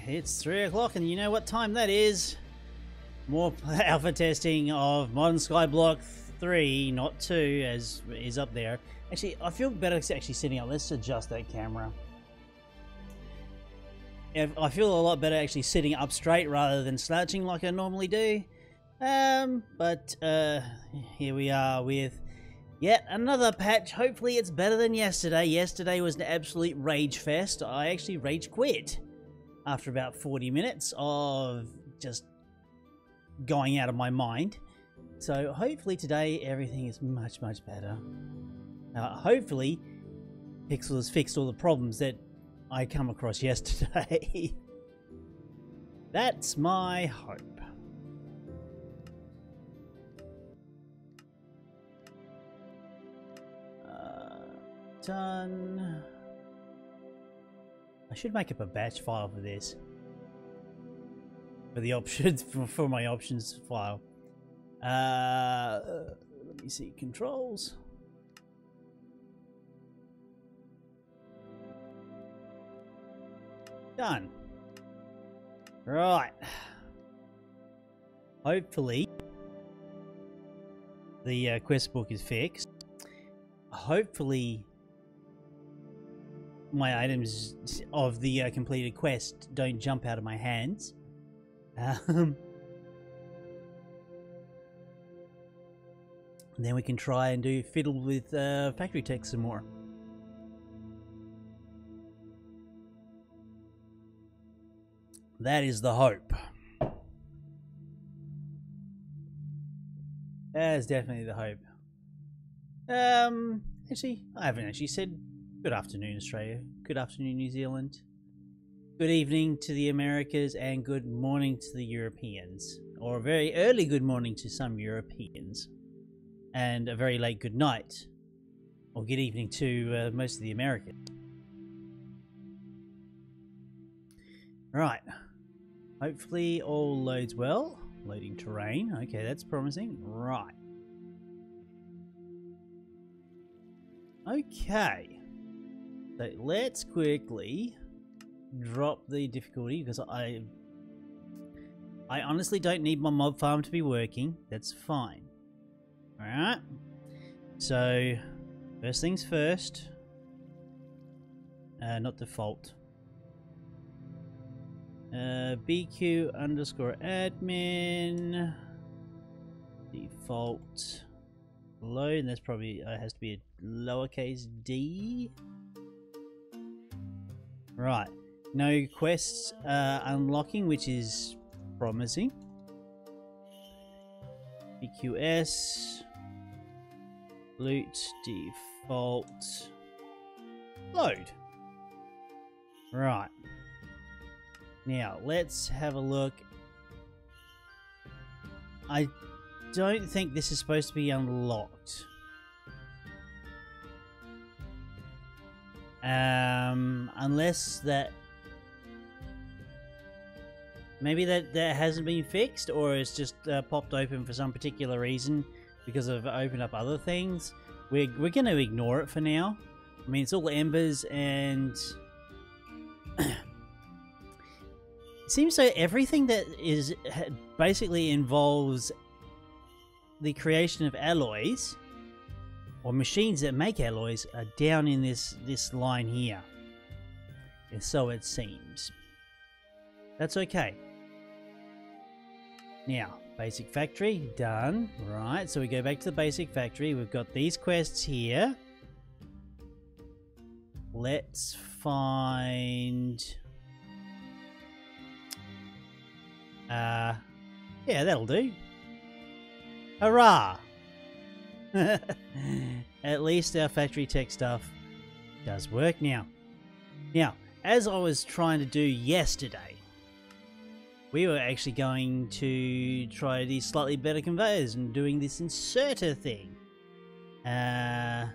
it's 3 o'clock and you know what time that is. More alpha testing of Modern Skyblock 3, not 2, as is up there. Actually, I feel better actually sitting up. Let's adjust that camera. I feel a lot better actually sitting up straight rather than slouching like I normally do. But here we are with yet another patch. Hopefully it's better than yesterday. Yesterday was an absolute rage fest. I actually rage quit after about 40 minutes of just going out of my mind. So hopefully today everything is much better. Hopefully Pixel has fixed all the problems that I come across yesterday. That's my hope. Done. I should make up a batch file for this. For the options, for my options file. Let me see, controls. Done. Right. Hopefully the quest book is fixed. Hopefully my items of the completed quest don't jump out of my hands. And then we can try and do fiddle with factory tech some more. That is the hope. That is definitely the hope. Actually, I haven't actually said good afternoon, Australia. Good afternoon, New Zealand. Good evening to the Americas, and good morning to the Europeans. Or a very early good morning to some Europeans. And a very late good night. Or good evening to most of the Americans. Right. Hopefully all loads well. Loading terrain. Okay, that's promising. Right. Okay. So let's quickly drop the difficulty, because I honestly don't need my mob farm to be working. That's fine. Alright. So, first things first. Not default. BQ_admin default load, and that's probably has to be a lowercase d. Right, no quests unlocking, which is promising. BQS loot default load. Right. Now, let's have a look. I don't think this is supposed to be unlocked. Unless that... Maybe that hasn't been fixed, or it's just popped open for some particular reason because I've opened up other things. We're going to ignore it for now. I mean, it's all embers and... It seems so everything that is basically involves the creation of alloys or machines that make alloys are down in this line here. And so it seems. That's okay. Now, basic factory, done. Right, so we go back to the basic factory. We've got these quests here. Let's find... yeah, that'll do. Hurrah! At least our factory tech stuff does work now. Now, as I was trying to do yesterday, we were actually going to try these slightly better conveyors and doing this inserter thing. And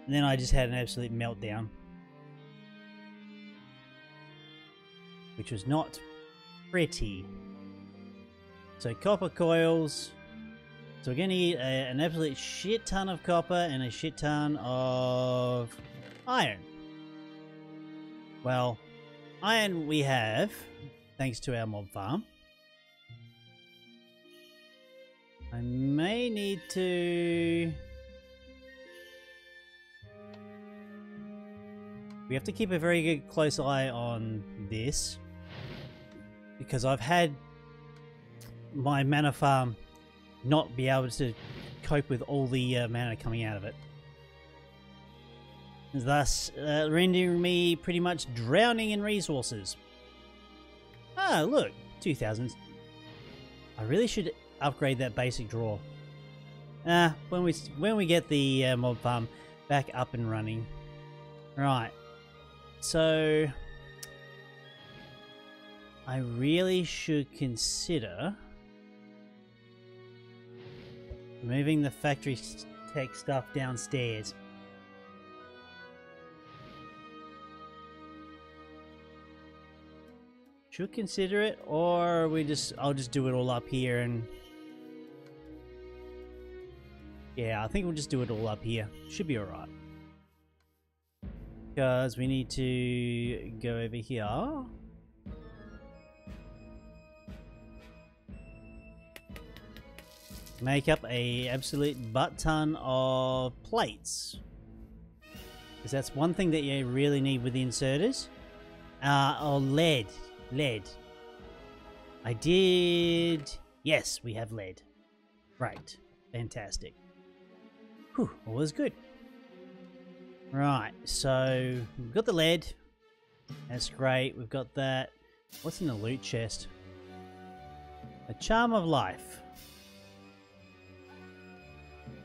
then I just had an absolute meltdown. Which was not pretty. So copper coils. So we're going to need an absolute shit ton of copper and a shit ton of iron. Well, iron we have, thanks to our mob farm. I may need to... We have to keep a very good close eye on this, because I've had my mana farm not be able to cope with all the mana coming out of it, thus rendering me pretty much drowning in resources. Ah, look, 2,000. I really should upgrade that basic drawer. When we get the mob farm back up and running. Right. So I really should consider moving the factory tech stuff downstairs. Should consider it, or I'll just do it all up here. And yeah, I think we'll just do it all up here. Should be alright. Because we need to go over here. Make up a absolute butt ton of plates. Because that's one thing that you really need with the inserters. Oh, lead. Lead. I did... Yes, we have lead. Right. Fantastic. Whew, all was good. Right, so we've got the lead. That's great. We've got that. What's in the loot chest? A charm of life.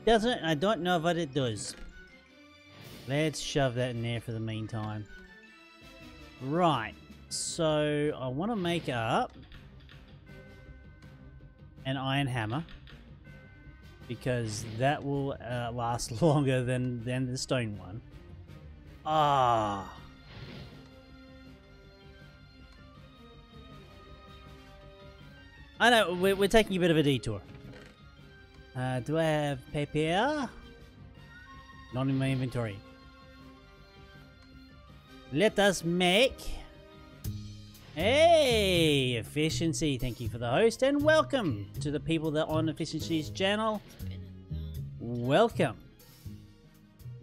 Doesn't? I don't know what it does. Let's shove that in there for the meantime. Right, so I want to make up an iron hammer, because that will last longer than the stone one. Ah. I know, we're taking a bit of a detour. Do I have paper? Not in my inventory. Let us make... Hey! Efficiency, thank you for the host, and welcome to the people that are on Efficiency's channel. Welcome.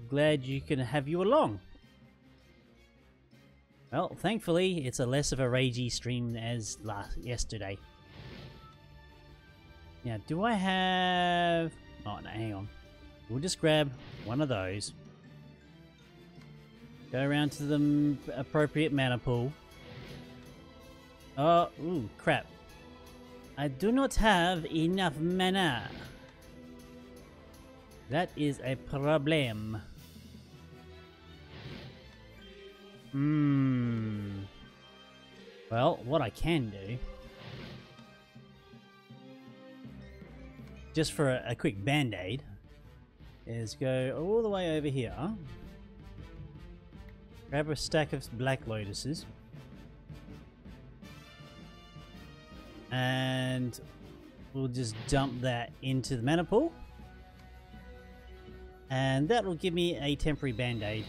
Glad you can have you along. Well, thankfully, it's a less of a ragey stream as yesterday. Now, do I have... Oh, no, hang on. We'll just grab one of those. Go around to the appropriate mana pool. Oh, ooh, crap. I do not have enough mana. That is a problem. Well, what I can do, just for a quick band-aid, is go all the way over here, grab a stack of black lotuses, and we'll just dump that into the mana pool, and that will give me a temporary band-aid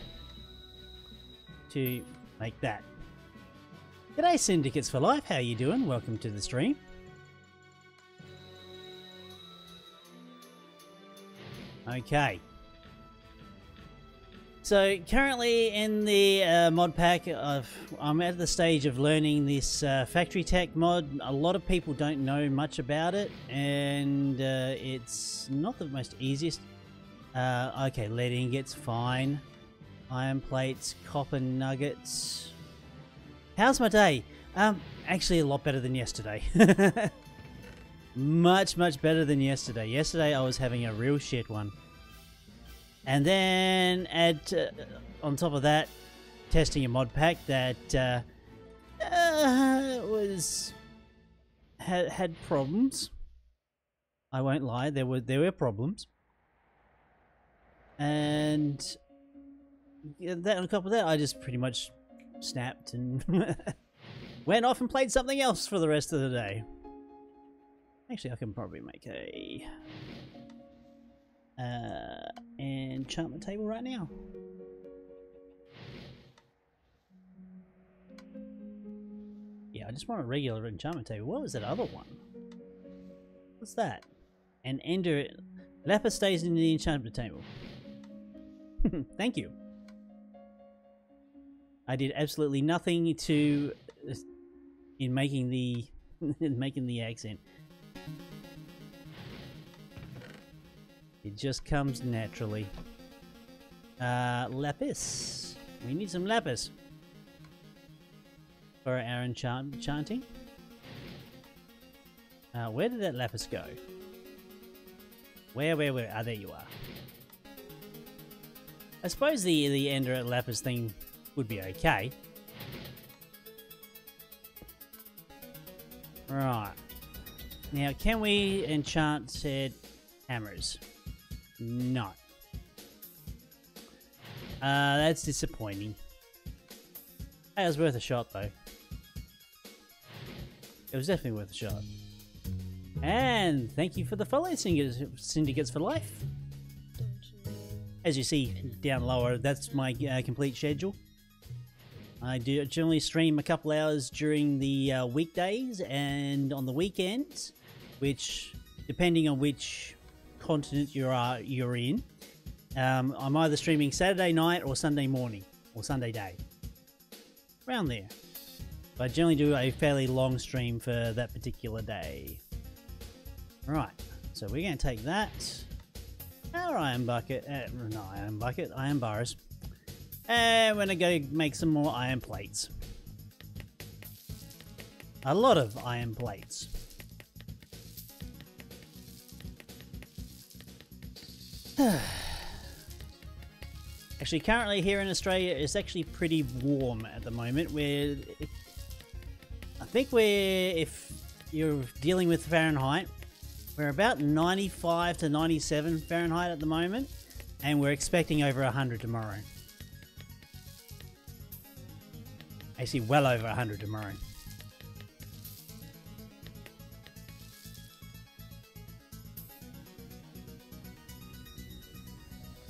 to make that. G'day Syndicates for Life, how you doing? Welcome to the stream. Okay. So currently in the mod pack, I'm at the stage of learning this factory tech mod. A lot of people don't know much about it, and it's not the most easiest. Okay, lead ingots, fine. Iron plates, copper nuggets. How's my day? Actually a lot better than yesterday. Much better than yesterday. Yesterday I was having a real shit one. And then add on top of that, testing a mod pack that had problems. I won't lie, there were problems. And that on top of that, I just pretty much snapped and went off and played something else for the rest of the day. Actually, I can probably make a enchantment table right now. Yeah, I just want a regular enchantment table. What was that other one? What's that? An ender... Lapis stays in the enchantment table. Thank you. I did absolutely nothing to... in making the... in making the accent. It just comes naturally. Lapis. We need some lapis for our enchanting. Where did that lapis go? Where? Ah, there you are. I suppose the ender lapis thing would be okay. Right. Now, can we enchant said hammers? No. That's disappointing. Hey, it was worth a shot, though. It was definitely worth a shot. And thank you for the follow, Syndicates for Life. As you see down lower, that's my complete schedule. I do generally stream a couple hours during the weekdays and on the weekends, which, depending on which continent you're in, I'm either streaming Saturday night or Sunday morning or Sunday day, around there. But I generally do a fairly long stream for that particular day. Right, so we're going to take that, our iron bucket, not iron bucket, iron bars, and we're going to go make some more iron plates. A lot of iron plates. Actually, currently here in Australia, it's actually pretty warm at the moment. I think if you're dealing with Fahrenheit, we're about 95 to 97 Fahrenheit at the moment, and we're expecting over 100 tomorrow. Actually, well over 100 tomorrow.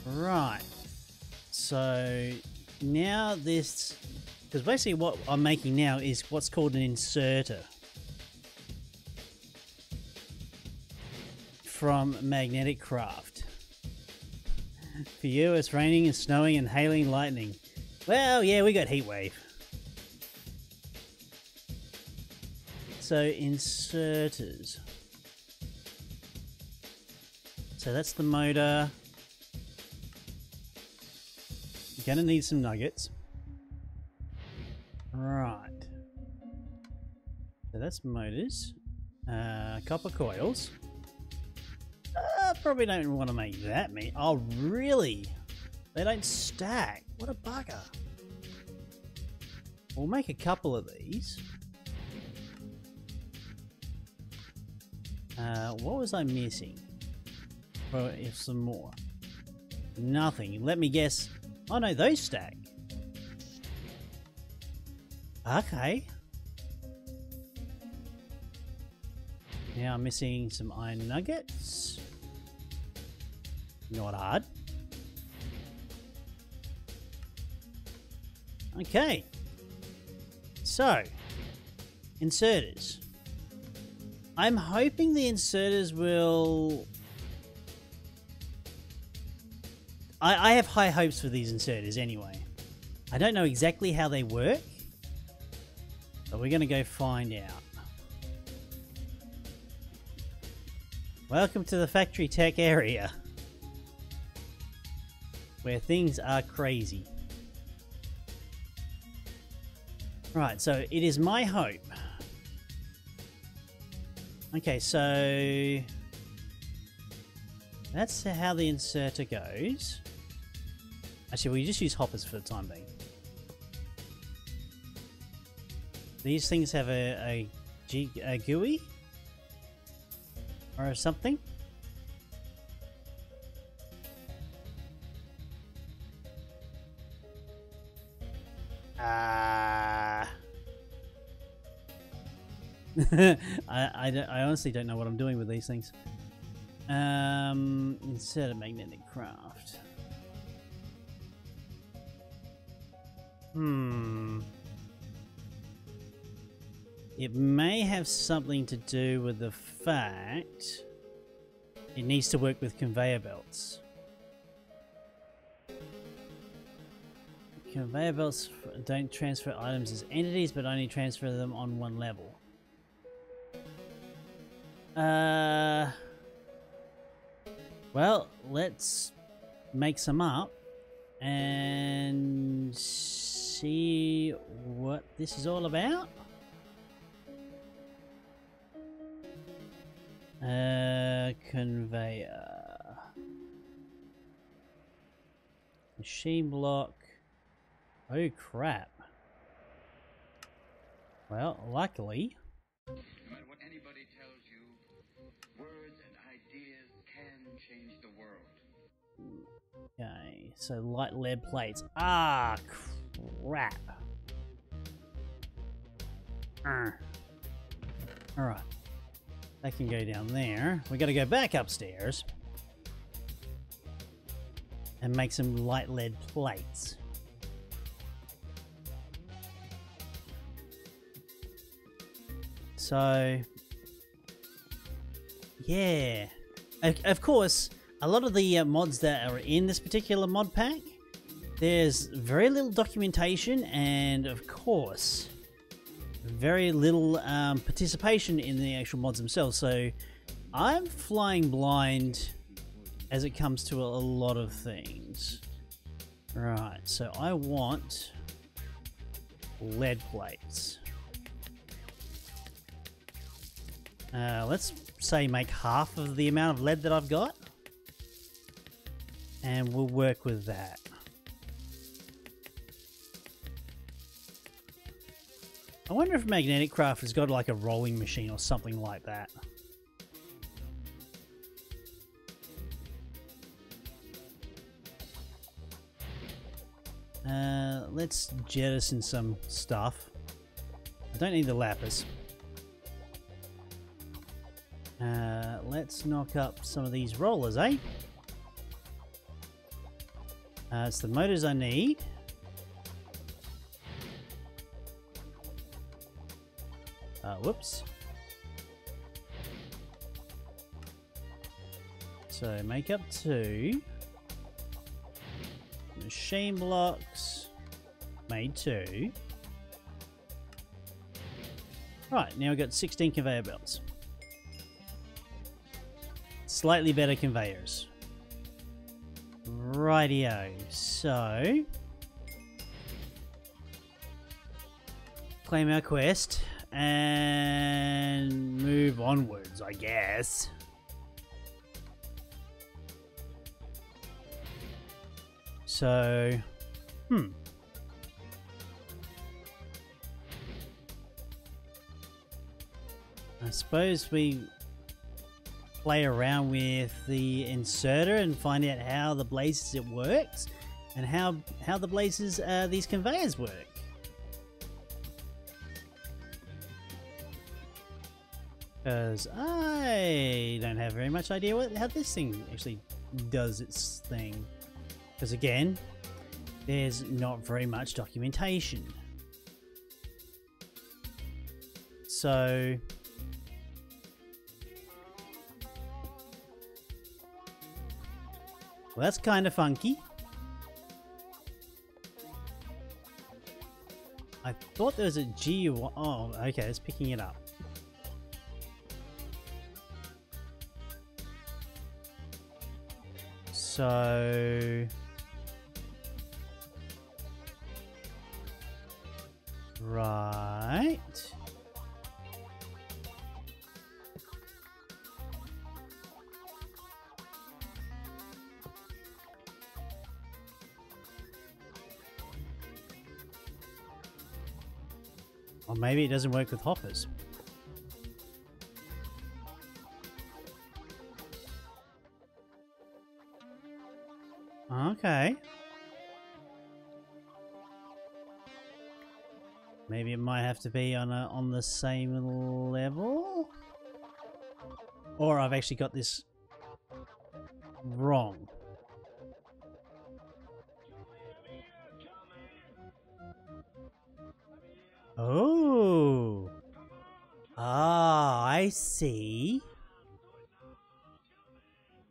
Right. So now this, because basically what I'm making now is what's called an inserter from Magnetic Craft. For you, it's raining and snowing and hailing lightning. Well, yeah, we got heat wave. So inserters. So that's the motor. You're gonna need some nuggets. Right. So that's motors. Copper coils. Probably don't want to make that many. Oh, really? They don't stack. What a bugger. We'll make a couple of these. What was I missing? Well, if some more. Nothing. Let me guess. Oh no, those stack. Okay. Now I'm missing some iron nuggets. Not hard. Okay. So, inserters. I'm hoping the inserters will... I have high hopes for these inserters anyway. I don't know exactly how they work, but we're going to go find out. Welcome to the factory tech area, where things are crazy. Right, so it is my hope. Okay, so that's how the inserter goes. Actually, we'll just use hoppers for the time being. These things have a GUI or something. I honestly don't know what I'm doing with these things. Instead of Magnetic Craft. It may have something to do with the fact it needs to work with conveyor belts. Conveyor belts don't transfer items as entities, but only transfer them on one level. Well, let's make some up and see what this is all about. Conveyor. Machine block. Oh crap. Well, luckily. No matter what anybody tells you, words and ideas can change the world. Okay, so light lead plates. Ah, crap. Alright. That can go down there. We gotta go back upstairs and make some light lead plates. So, yeah. Of course, a lot of the mods that are in this particular mod pack, there's very little documentation and, of course, very little participation in the actual mods themselves. So, I'm flying blind as it comes to a lot of things. Right, so I want lead plates. Let's say make half of the amount of lead that I've got, and we'll work with that. I wonder if Magnetic Craft has got like a rolling machine or something like that. Let's jettison some stuff. I don't need the lapis. Let's knock up some of these rollers, eh? It's the motors I need. Whoops. So make up 2. Machine blocks. Made 2. Right, now we've got 16 conveyor belts. Slightly better conveyors. Rightio. So, claim our quest and move onwards, I guess. So, I suppose we play around with the inserter and find out how the blazes it works and how the blazes these conveyors work. Because I don't have very much idea how this thing actually does its thing. Because again, there's not very much documentation. So well, that's kind of funky. I thought there was a GUI. Oh, okay, it's picking it up. So right. Or maybe it doesn't work with hoppers. Okay. Maybe it might have to be on the same level? Or I've actually got this wrong. Oh. I see.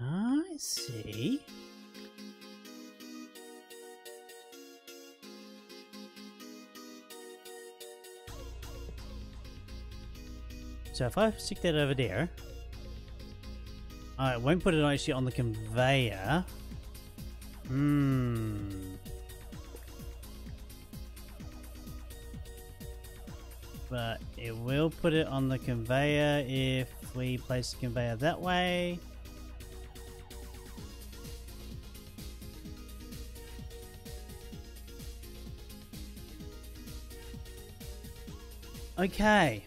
I see. So if I stick that over there, I won't put it actually on the conveyor. But it will put it on the conveyor if we place the conveyor that way. Okay.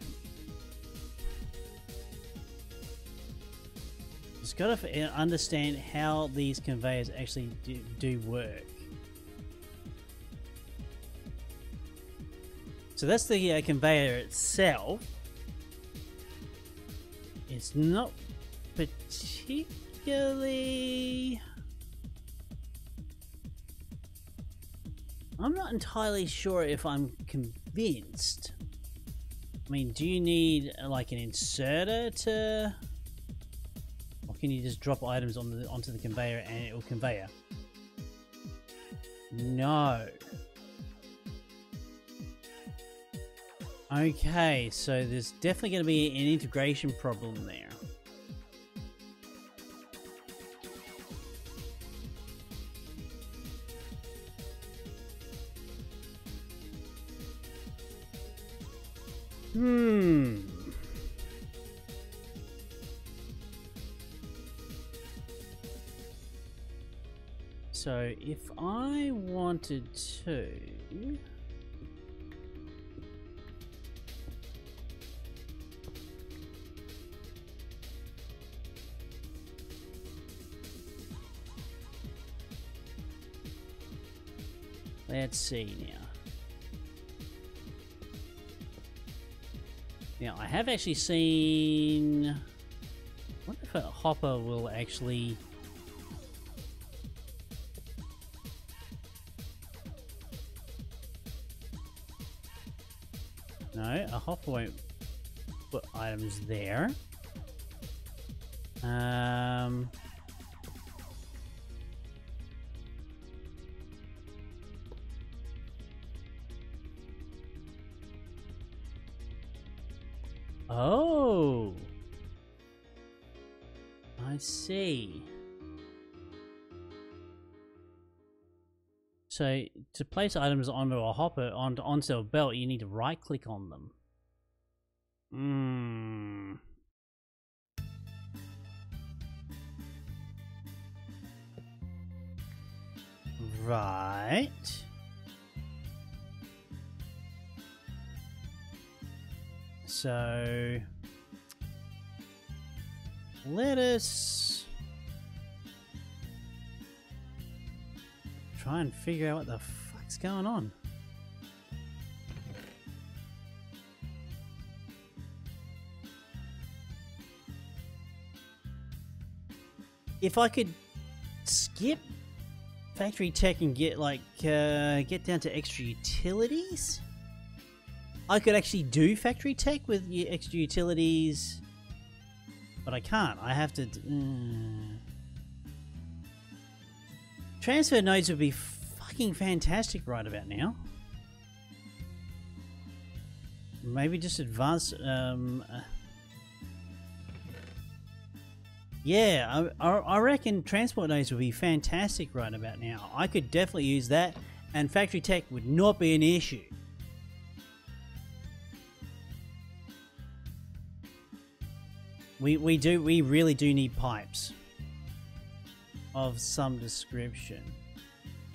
Just gotta understand how these conveyors actually do work. So that's the conveyor itself. It's not particularly... I'm not entirely sure if I'm convinced. I mean, do you need like an inserter to... Or can you just drop items onto the conveyor and it will conveyor? No. Okay, so there's definitely going to be an integration problem there. So if I wanted to... Let's see now. Now, I have actually seen... I wonder if a hopper will actually... No, a hopper won't put items there. Oh, I see. So to place items onto a hopper, onto a belt, you need to right-click on them. Right. So let us try and figure out what the fuck's going on. If I could skip factory tech and get like get down to extra utilities, I could actually do factory tech with extra utilities, but I can't. I have to... Transfer nodes would be fucking fantastic right about now. Maybe just advance... yeah, I reckon transport nodes would be fantastic right about now. I could definitely use that, and factory tech would not be an issue. We really do need pipes of some description.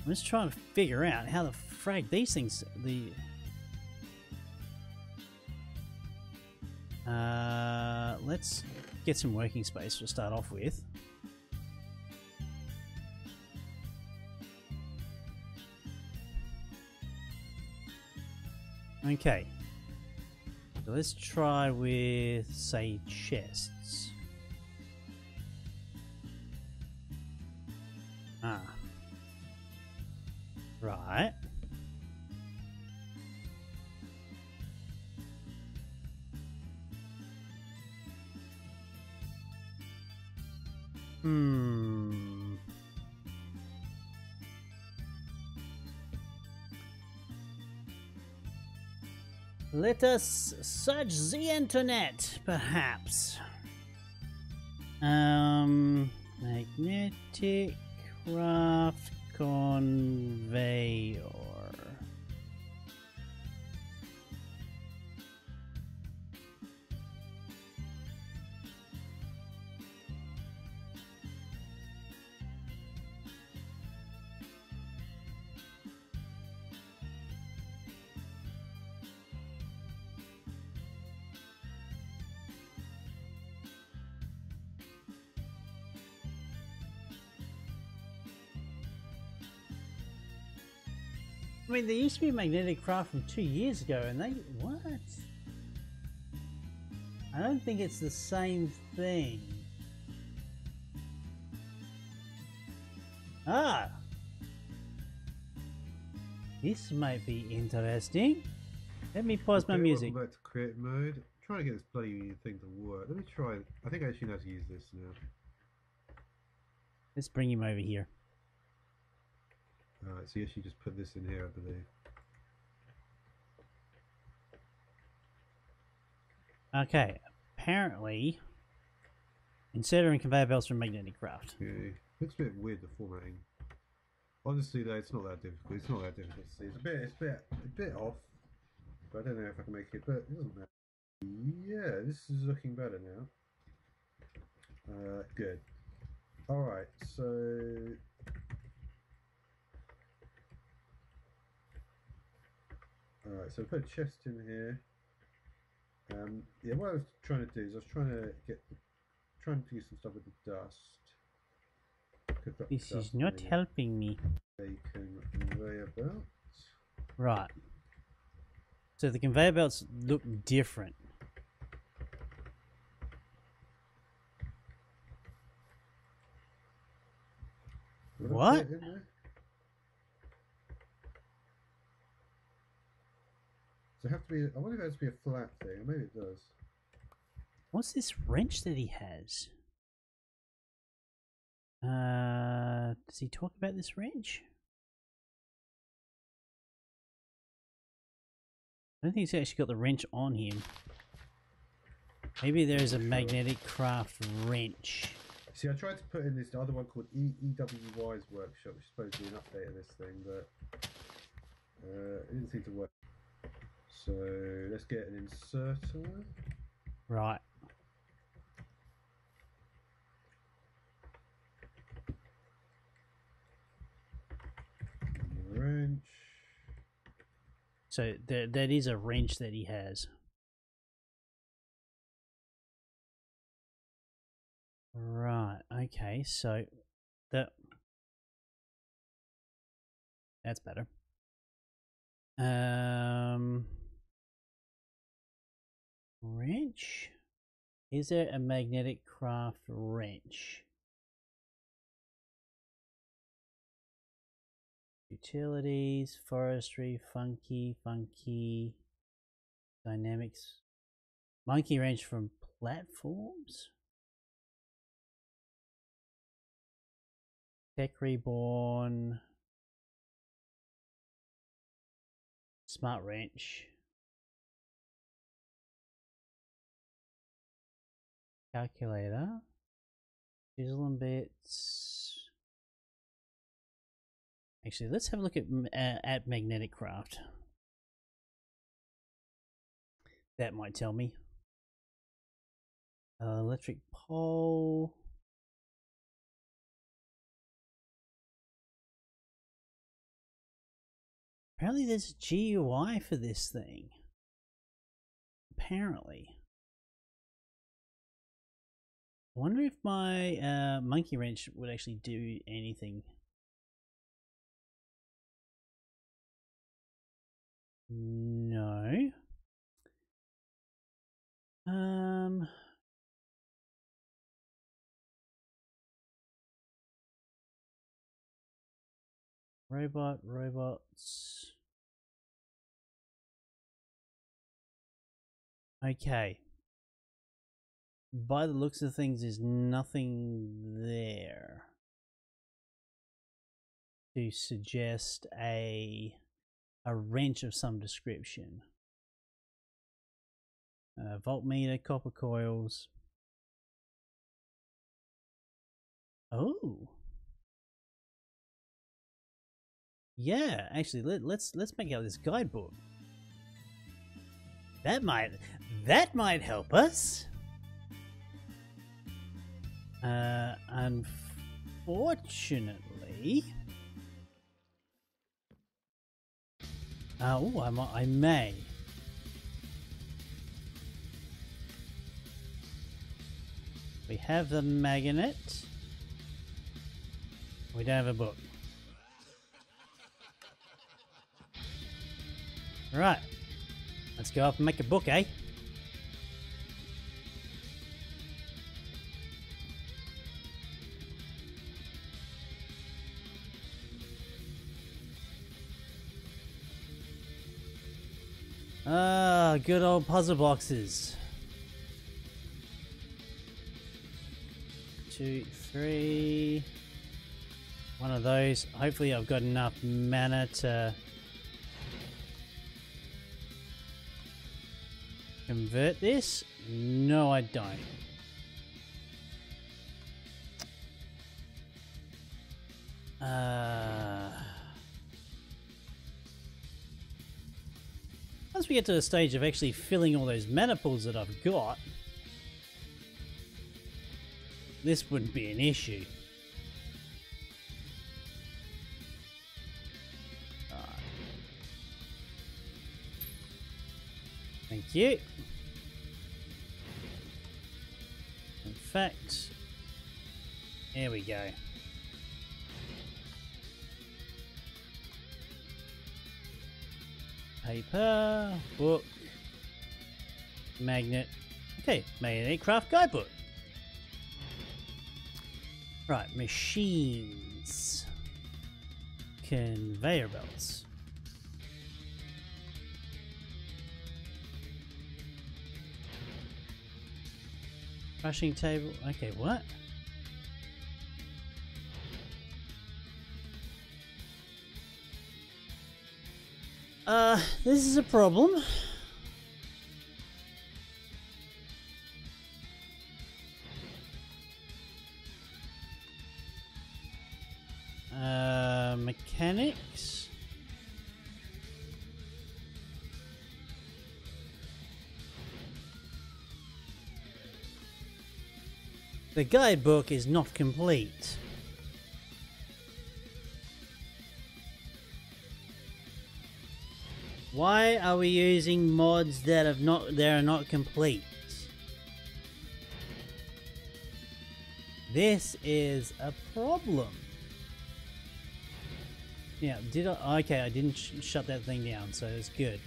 I'm just trying to figure out how the frag these things... let's get some working space to start off with. Okay. So let's try with, say, chests. Right. Let us search the internet, perhaps. Magnetic craft conveyor. I mean, there used to be a magnetic craft from 2 years ago, and they... what? I don't think it's the same thing. Ah! This might be interesting. Let me pause my music. Welcome back to creative mode. I'm trying to get this bloody thing to work. Let me try. I think I actually know how to use this now. Let's bring him over here. Alright, so you actually just put this in here, I believe. Okay, apparently, inserting conveyor belts from magnetic craft. Okay. Looks a bit weird, the formatting. Honestly, though, it's not that difficult. It's not that difficult to see. It's a bit off, but I don't know if I can make it. But it doesn't matter. Yeah, this is looking better now. Good. All right, so. Alright, so I put a chest in here. Yeah, what I was trying to do is I was trying to do some stuff with the dust. Cook up This the is dust not helping me. bacon conveyor belt. Right. So the conveyor belts look different. What? So it have to be. I wonder if it has to be a flat thing. Maybe it does. What's this wrench that he has? Does he talk about this wrench? I don't think he's actually got the wrench on him. Maybe there's a magnetic craft wrench. See, I tried to put in this other one called EWY's workshop, which is supposed to be an update of this thing, but it didn't seem to work. So let's get an inserter. Right. Wrench. So that is a wrench that he has. Right. Okay. So that's better. Wrench? Is there a magnetic craft wrench? Utilities, forestry, funky, dynamics. Monkey wrench from platforms? Tech Reborn. Smart wrench. Calculator. Chisel and bits. Actually, let's have a look at magnetic craft. That might tell me. Electric pole. Apparently there's a GUI for this thing. Apparently. I wonder if my monkey wrench would actually do anything. No. Robots. Okay. by the looks of things, there's nothing there to suggest a wrench of some description. Voltmeter, copper coils. Oh, yeah. Actually, let's make out this guidebook. That might help us. Unfortunately, I may. We have the magnet. We don't have a book. Right. Let's go up and make a book, eh? Ah, good old puzzle boxes. 2, 3. One of those. Hopefully I've got enough mana to convert this. No, I don't. Once we get to the stage of actually filling all those mana pools that I've got, this wouldn't be an issue. Thank you. In fact, there we go. Paper, book, magnet. Okay, magnetic craft guidebook. Right, machines. Conveyor belts. Crushing table. Okay, what? This is a problem. Mechanics. The guidebook is not complete. Why are we using mods that are not complete? This is a problem. Yeah, okay, I didn't shut that thing down, so it's good.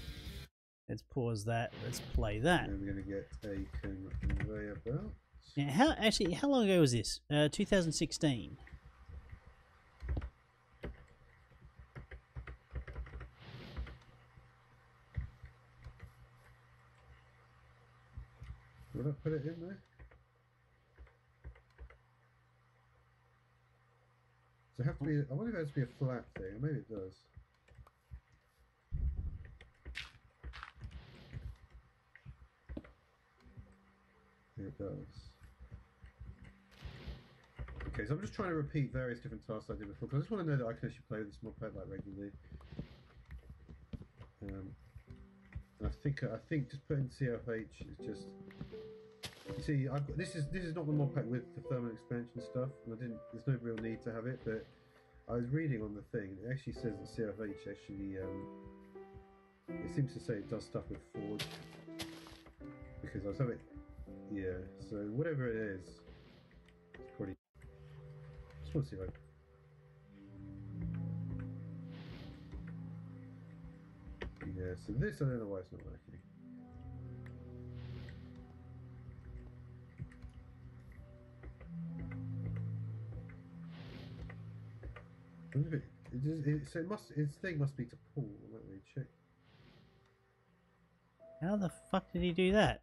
Let's pause that. Let's play that. And we're going to get a conveyor belt. Yeah, how long ago was this? 2016. Would I put it in there? Does it have to be? I wonder if it has to be a flat thing. Maybe it does. It does. Okay, so I'm just trying to repeat various different tasks I did before because I just want to know that I can actually play with this moped like regularly. And I think just putting CFH is just. See, I've got, this is not the mod pack with the thermal expansion stuff, and there's no real need to have it, but I was reading on the thing, it actually says that CFH actually, it seems to say it does stuff with Forge, because I was having, yeah, so whatever it is, it's pretty, just want to see if yeah, so this, I don't know why it's not working. So its thing must be to pull. Let me check. How the fuck did he do that?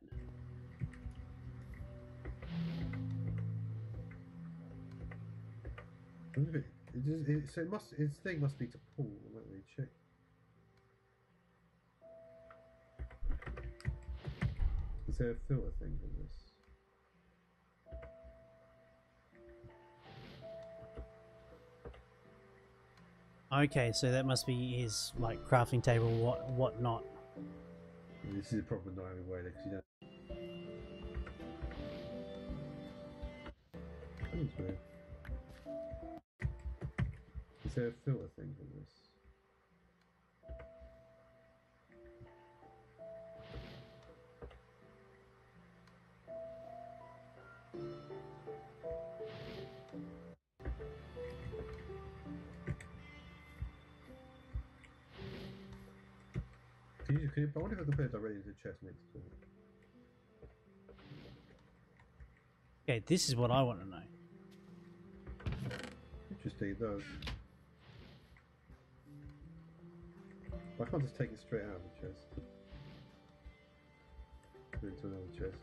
wonder if so it must, its thing must be to pull. Let me check. Is there a filter thing for this? Okay, so that must be his like crafting table, what not. This is a problem with not having way because you don't. That's weird. Is there a filter thing for this? I wonder if I can put it directly into the chest next to it. Okay, this is what I want to know. Interesting, it does. I can't just take it straight out of the chest. Put it into another chest.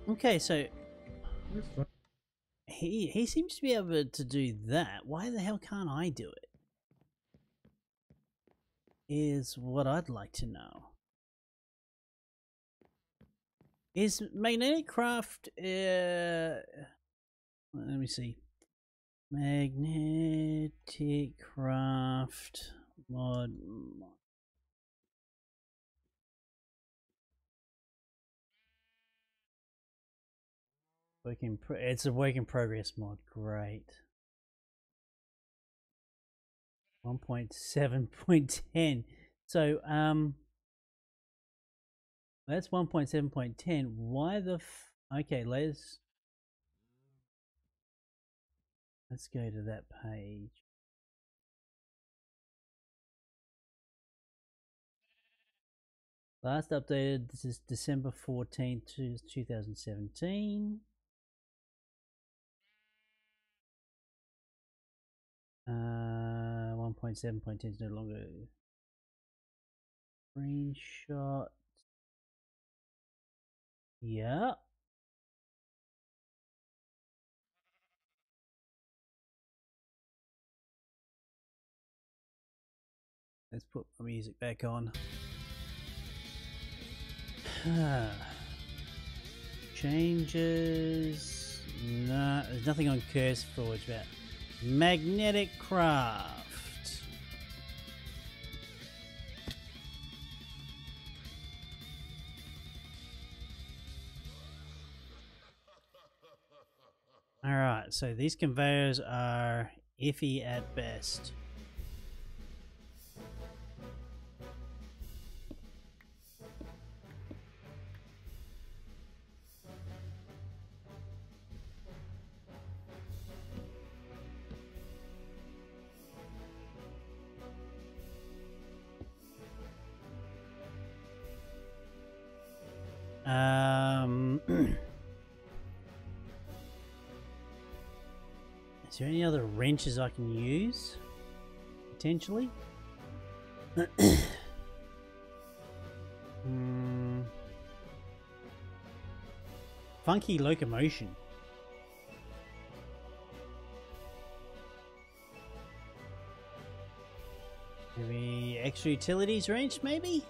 Okay, so That's fine. he seems to be able to do that. Why the hell can't I do it? Is what I'd like to know. Is magnetic craft? Let me see. Magnetic craft mod. It's a work in progress mod. Great. 1.7.10. So that's 1.7.10. Why the okay, let's go to that page. Last updated, this is December 14th, 2017. 1.7.10 is no longer screenshot. Yeah. Let's put my music back on. Changes. No, there's nothing on Curse Forge about magnetic craft. Alright, so these conveyors are iffy at best. Is there any other wrenches I can use? Potentially? Funky locomotion. Maybe extra utilities wrench, maybe?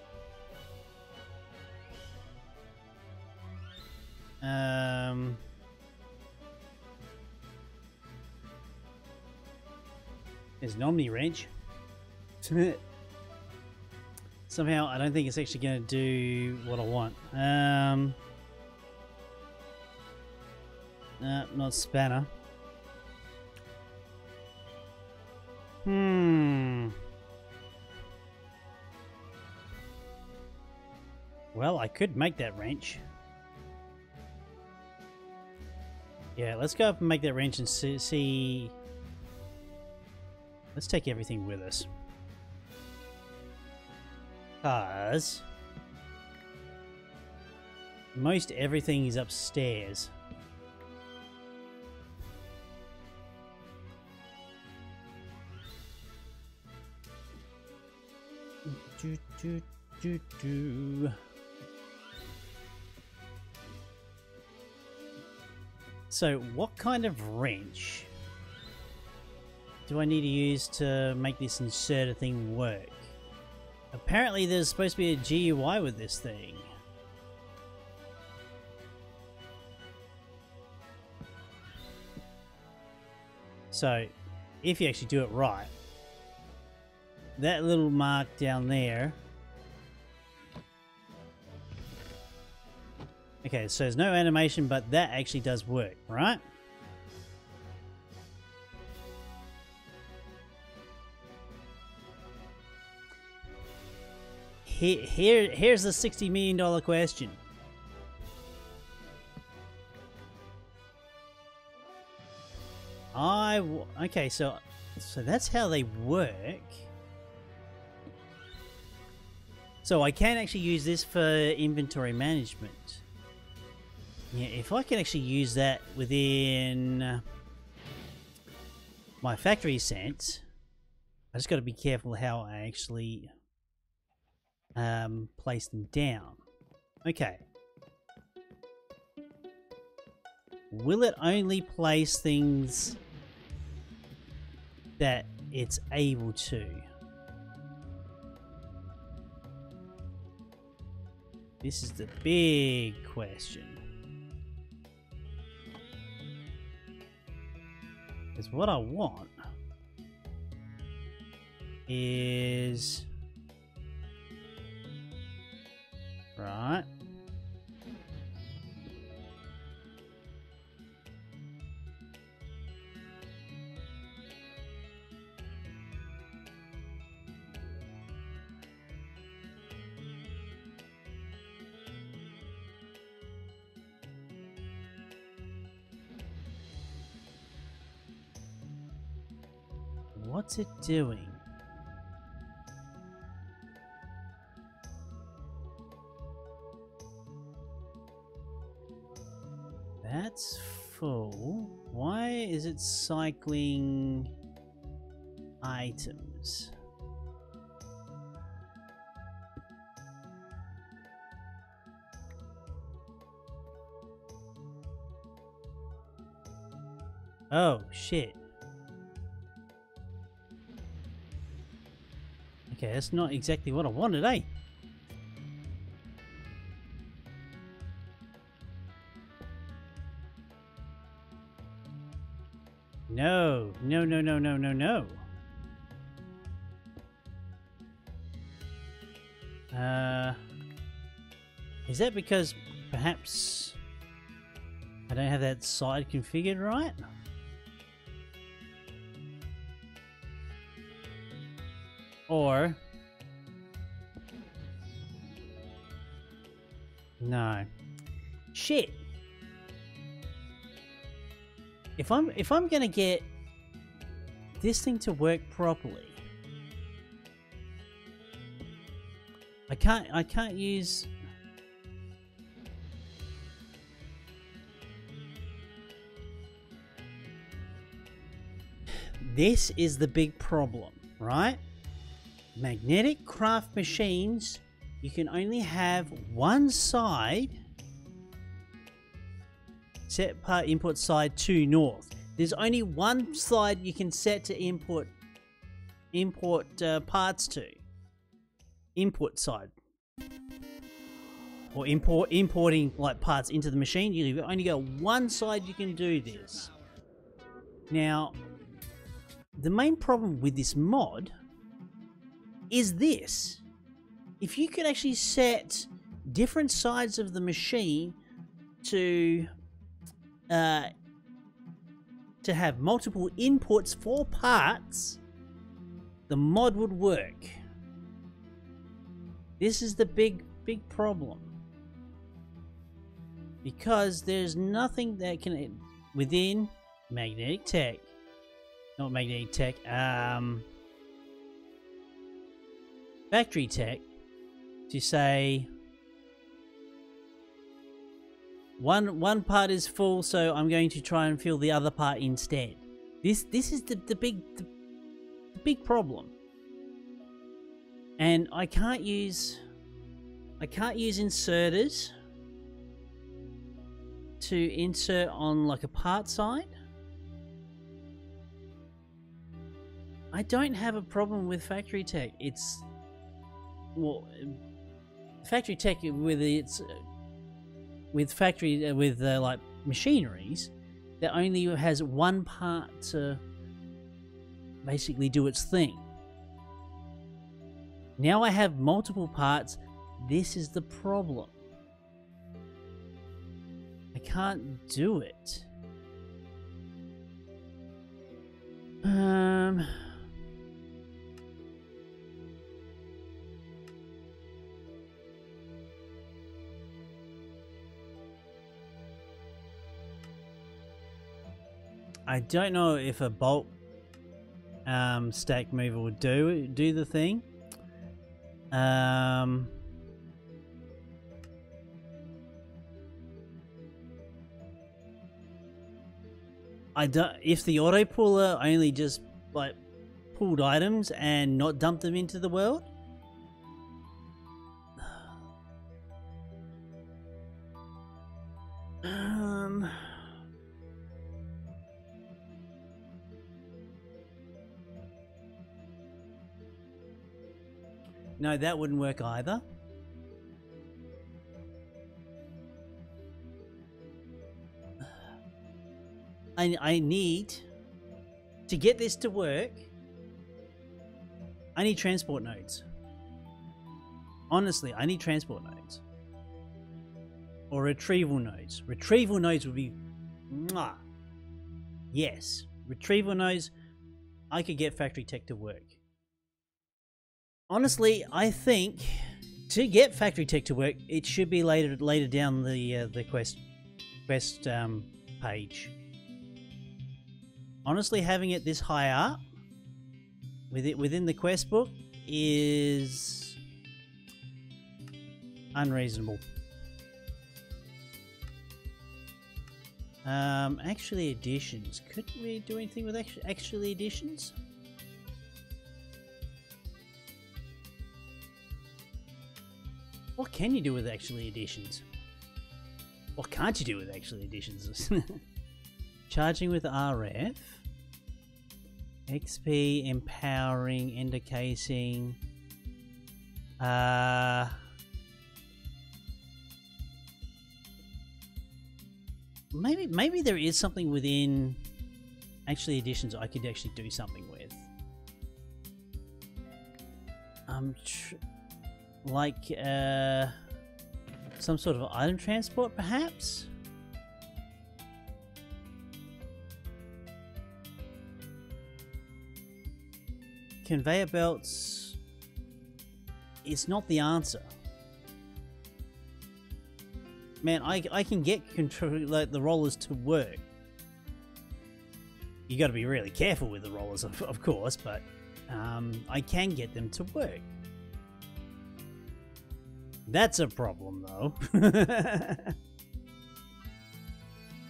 There's an Omni wrench. Somehow I don't think it's actually going to do what I want. Not spanner. Well, I could make that wrench. Yeah, let's go up and make that wrench and see. Let's take everything with us. Because most everything is upstairs. Do, do, do, do. So, what kind of wrench do I need to use to make this inserter thing work? Apparently there's supposed to be a GUI with this thing. So, if you actually do it right, that little mark down there. Okay, so there's no animation, but that actually does work, right? Here's the $60 million question. Okay, so that's how they work. So I can actually use this for inventory management. Yeah, if I can actually use that within my factory sense, I just got to be careful how I actually place them down. Okay. Will it only place things that it's able to? This is the big question. Because what I want is... Right. What's it doing? That's full. Why is it cycling items? Oh, shit. Okay, that's not exactly what I wanted, eh? No, no, no, no, no, no, no. Is that because perhaps I don't have that side configured right? Or no. Shit. If I'm gonna get this thing to work properly, I can't use this is the big problem, right? Magnetic craft machines, you can only have one side set part input side to north. There's only one side you can set to import parts to. Input side. Or importing like parts into the machine. You've only got one side you can do this. Now, the main problem with this mod is this. If you could actually set different sides of the machine to have multiple inputs for parts, the mod would work. This is the big problem, because there's nothing that can within magnetic tech, not magnetic tech, factory tech, to say one part is full, so I'm going to try and fill the other part instead. This is the big problem. And I can't use inserters to insert on like a part side. I don't have a problem with factory tech. It's, well, factory tech with its like machineries that only has one part to basically do its thing. Now I have multiple parts. This is the problem. I can't do it. I don't know if a bolt stack mover would do the thing. I don't. If the auto puller only just like pulled items and not dumped them into the world. No, that wouldn't work either. I need to get this to work. I need transport nodes. Honestly, I need transport nodes. Or retrieval nodes. Retrieval nodes would be... Mwah. Yes. Retrieval nodes, I could get factory tech to work. Honestly, I think to get factory tech to work, it should be later down the quest page. Honestly, having it this high up within the quest book is unreasonable. Actually, additions. Could we do anything with actually additions? What can you do with actually additions? What can't you do with actually additions? Charging with RF. XP, empowering, ender casing. Maybe there is something within actually additions I could actually do something with. Like some sort of item transport, perhaps? Conveyor belts is not the answer. Man, I can get like the rollers to work. You got to be really careful with the rollers, of course, but I can get them to work. That's a problem, though.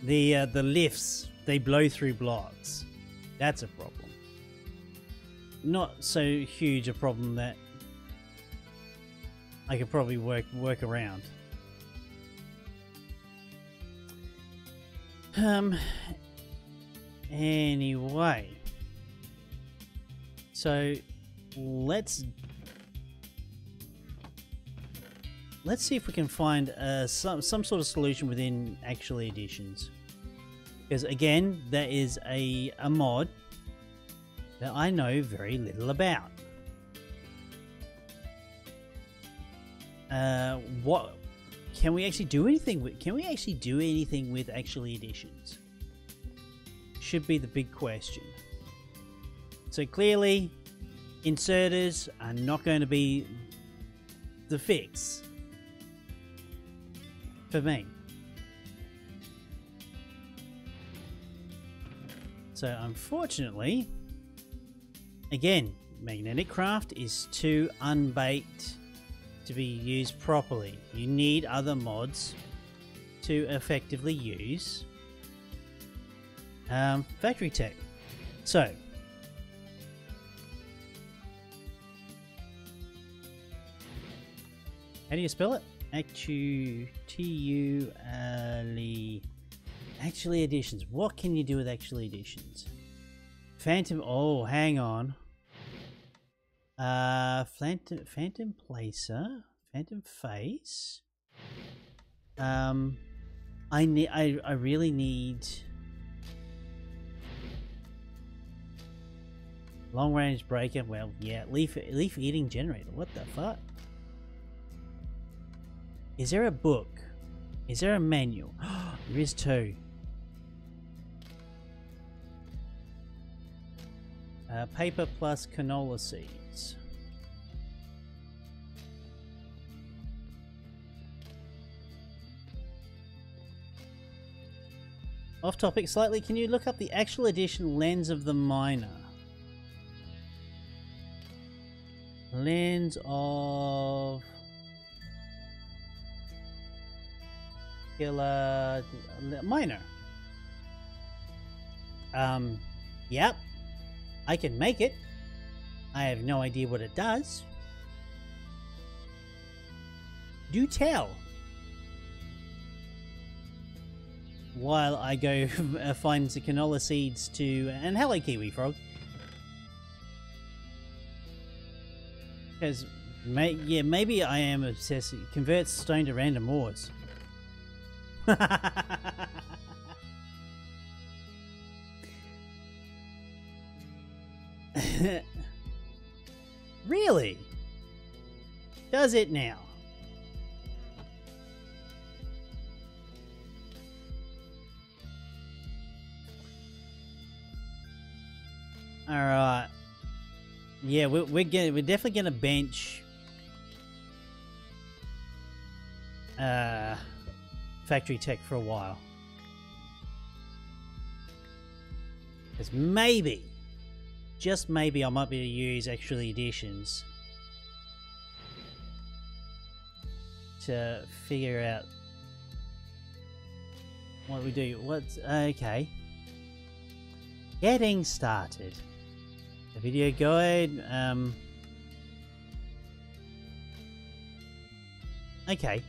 The lifts, they blow through blocks. That's a problem. Not so huge a problem that I could probably work around. Anyway, so let's see if we can find some sort of solution within actually additions, because again, that is a mod that I know very little about. What can we actually do anything with? Can we actually do anything with actually additions? Should be the big question. So clearly, inserters are not going to be the fix for me. So unfortunately, again, magnetic craft is too unbaked to be used properly. You need other mods to effectively use factory tech. So How do you spell it? T-U-L-E. Actually Editions. What can you do with Actually Editions? Phantom. Oh, hang on. Phantom Placer. Phantom Face. I really need long range breaker. Well, yeah, leaf eating generator. What the fuck? Is there a book? Is there a manual? There is two. Paper plus canola seeds. Off topic slightly, can you look up the actual edition lens of the miner? Lens of killer miner. Yep. I can make it. I have no idea what it does. Do tell. While I go find the canola seeds to... And hello, Kiwi Frog. Because, yeah, maybe I am obsessed. Converts stone to random ores. Really? Does it now? All right. Yeah, we're definitely gonna bench factory tech for a while, because maybe, just maybe, I might be able to use Actually Editions to figure out what we do. What's okay? Getting started. The video guide. Okay.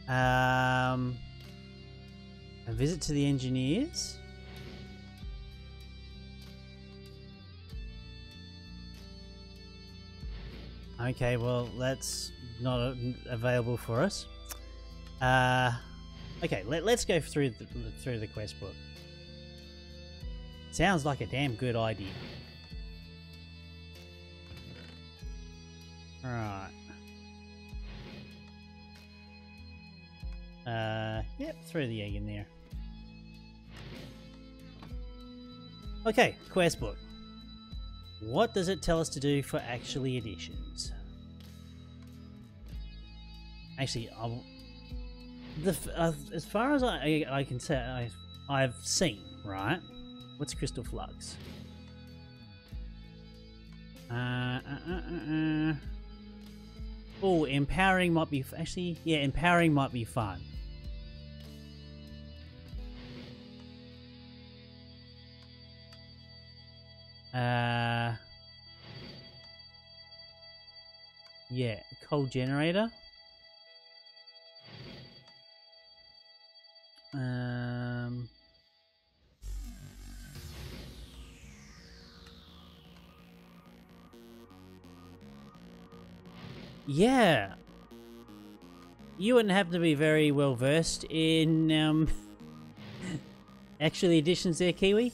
A visit to the engineers. Okay, well that's not available for us. Okay, let's go through the quest book. Sounds like a damn good idea. Right. Yep, throw the egg in there. Okay, quest book. What does it tell us to do for Actually Editions? Actually, as far as I can say, I've seen, right? What's Crystal Flux? Oh, empowering might be... Actually, yeah, empowering might be fun. Yeah, coal generator. Yeah. You wouldn't have to be very well versed in Actually Editions there, Kiwi.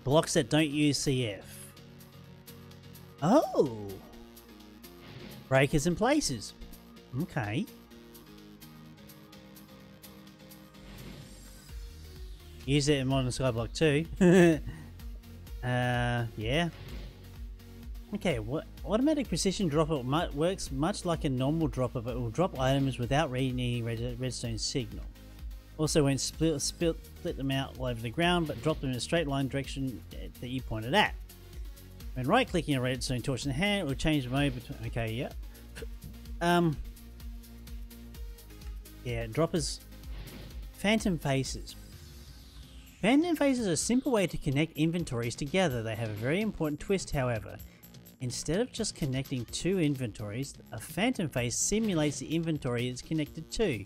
Blocks that don't use CF. Oh. Breakers and places. Okay. Use it in Modern Skyblock too. Yeah. Okay, what automatic precision dropper works much like a normal dropper, but will drop items without needing redstone signal. Also, when split them out all over the ground, but drop them in a straight line direction that you pointed at. When right-clicking a redstone torch in the hand, it will change the mode between. Okay, yeah. Yeah, droppers. Phantom faces. Phantom faces are a simple way to connect inventories together. They have a very important twist, however. Instead of just connecting two inventories, a phantom face simulates the inventory it's connected to,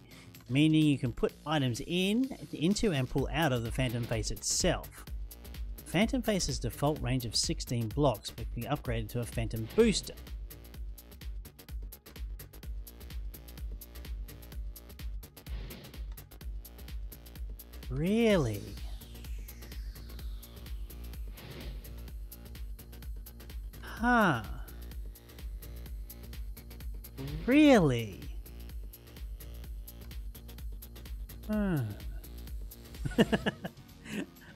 meaning you can put items into and pull out of the phantom face itself. Phantom face's default range of 16 blocks but can be upgraded to a phantom booster. Really? Huh. Really?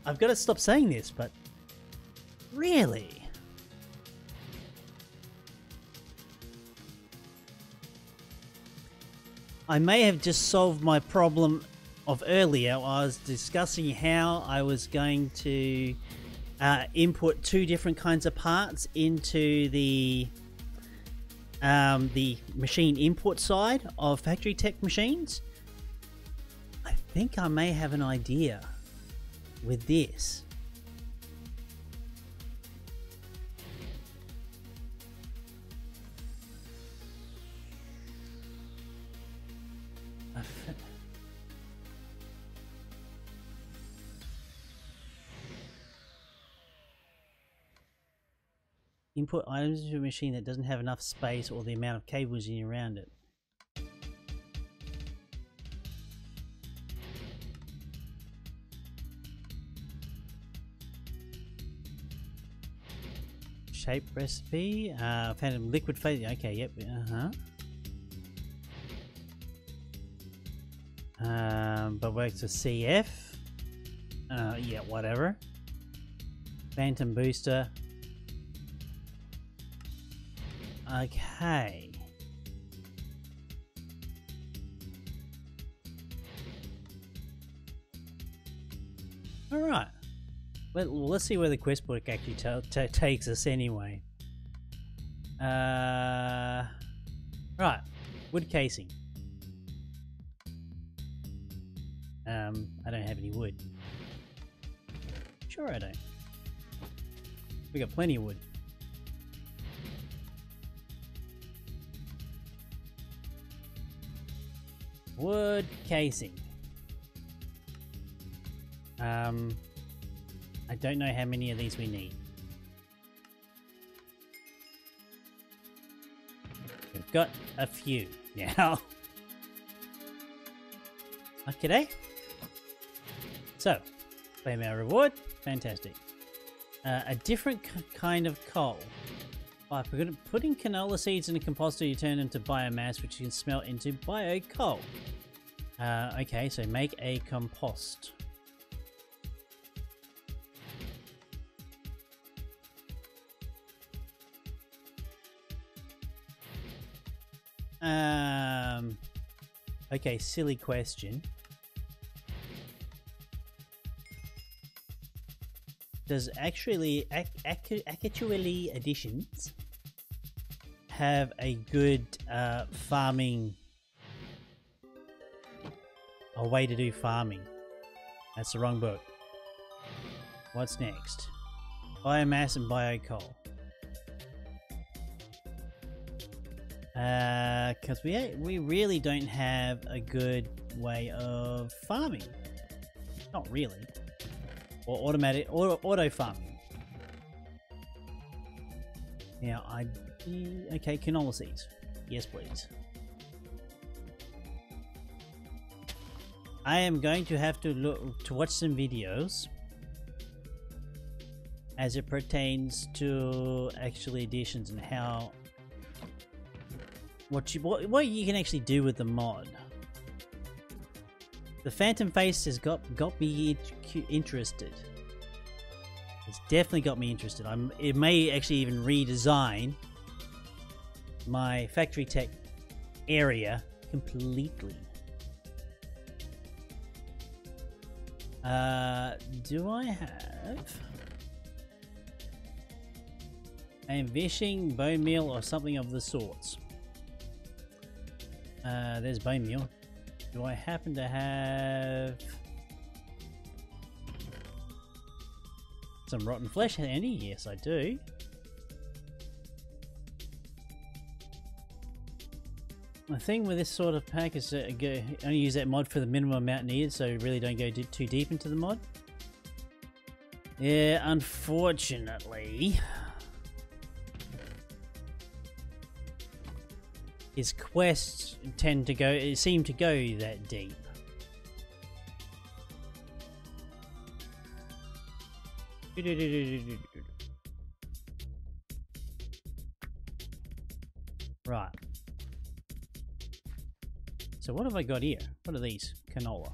I've got to stop saying this, but really? I may have just solved my problem of earlier. I was discussing how I was going to input two different kinds of parts into the machine input side of factory tech machines. I think I may have an idea with this. Input items into a machine that doesn't have enough space or the amount of cables around it. Shape recipe, phantom liquid phase. Okay, yep, but works with CF. Yeah, whatever. Phantom booster. Okay. Alright. Well, let's see where the quest book actually takes us anyway. Right. Wood casing. I don't have any wood. Sure I don't. We got plenty of wood. Wood casing. I don't know how many of these we need. We've got a few now. Okay. So, claim our reward. Fantastic. A different kind of coal. By putting canola seeds in a composter, you turn them to biomass, which you can smelt into bio-coal. Okay, so make a compost. Okay, silly question. Does actually additions have a good farming, a way to do farming? That's the wrong book. What's next? Biomass and bio-coal. Because we really don't have a good way of farming. Not really. Or automatic auto farming. Now okay, canola seeds. Yes, please. I am going to have to watch some videos as it pertains to actually additions and how what you can actually do with the mod. The Phantom Face has got me interested. It's definitely got me interested. It may actually even redesign my factory tech area completely. Do I have? I am wishing bone meal or something of the sorts. There's bone meal. Do I happen to have some rotten flesh handy? Yes, I do. The thing with this sort of pack is only use that mod for the minimum amount needed, so really don't go too deep into the mod. Yeah, unfortunately, his quests seem to go that deep. Right. So what have I got here? What are these? Canola.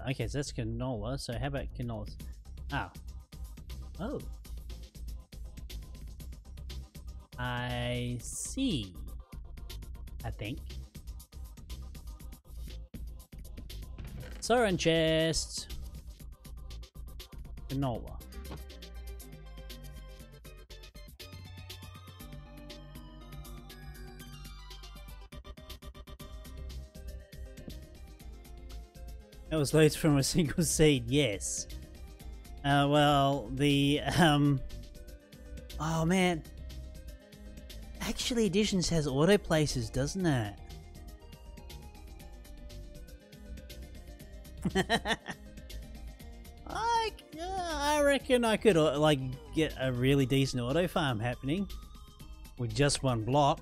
Okay, so that's canola. So how about canolas? Oh. Oh. I see. I think. Soren chest. Canola. That was loads from a single seed, yes. Well, the, oh man. Actually, Editions has auto places, doesn't it? I reckon I could, like, get a really decent auto farm happening with just one block.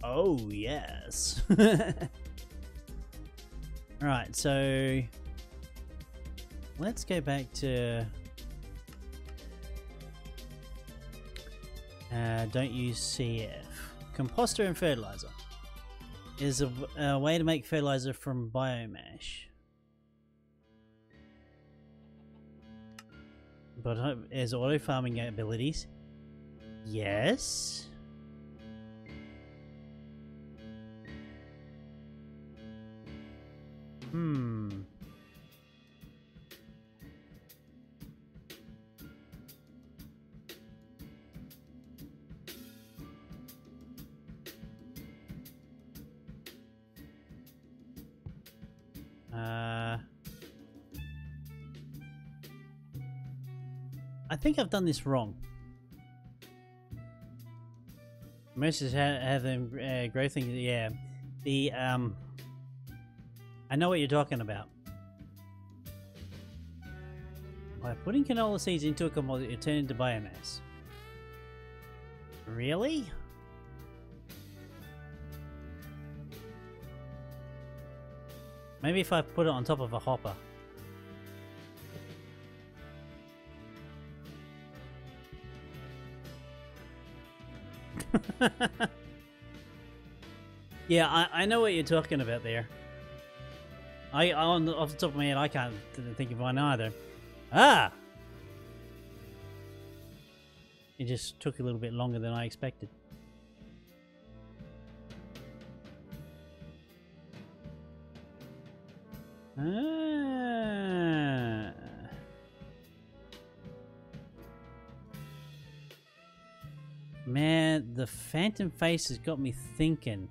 Oh, yes. Right, so let's go back to don't use CF. Composter and fertilizer is a way to make fertilizer from biomass. But as auto farming abilities, yes. I think I've done this wrong. Most have them grow things. Yeah, the I know what you're talking about. By putting canola seeds into a commodity, it turns into biomass. Really? Maybe if I put it on top of a hopper. Yeah, I know what you're talking about there. Off the top of my head, I can't think of one either. Ah! It just took a little bit longer than I expected. Ah. Man, the phantom face has got me thinking.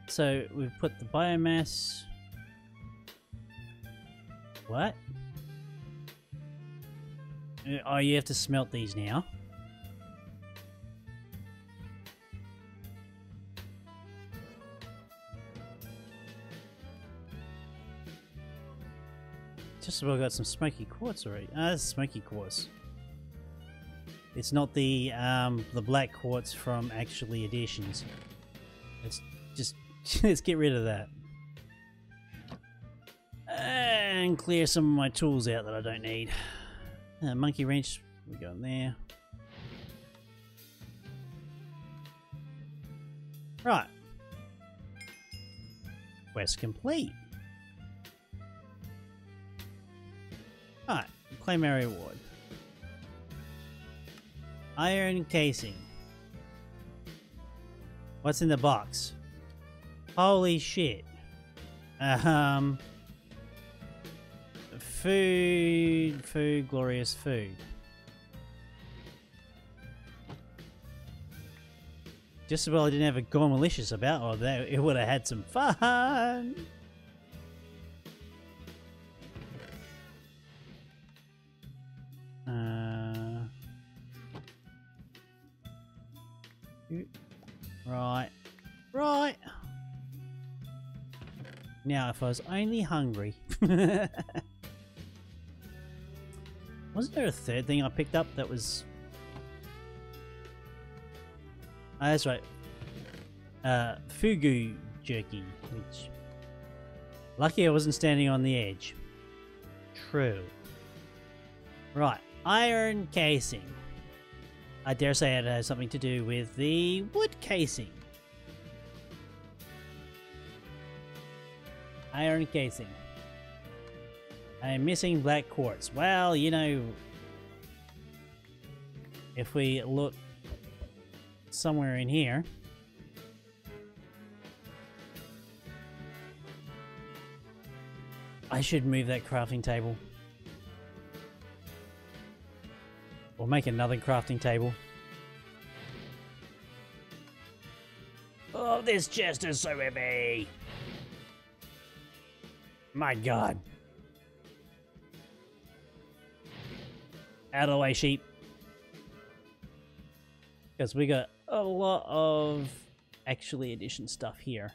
So we've put the biomass. What? Oh, you have to smelt these now. Just about got some smoky quartz already. Ah, that's smoky quartz. It's not the black quartz from actually Editions. It's just let's get rid of that. And clear some of my tools out that I don't need. Monkey wrench, we go in there. Right. Quest complete. Alright, claim area reward. Iron casing. What's in the box? Holy shit. Food, glorious food. Just as well I didn't have a Gone Malicious about, or it would have had some fun. Right. Right. Now, if I was only hungry. Wasn't there a third thing I picked up that was... Oh, that's right. Fugu jerky, which... Lucky I wasn't standing on the edge. True. Right. Iron casing. I dare say it has something to do with the wood casing. Iron casing. I'm missing black quartz. Well, you know, if we look somewhere in here, I should move that crafting table. Or make another crafting table. Oh, this chest is so heavy! My god. Out of the way, sheep. Because we got a lot of actually edition stuff here.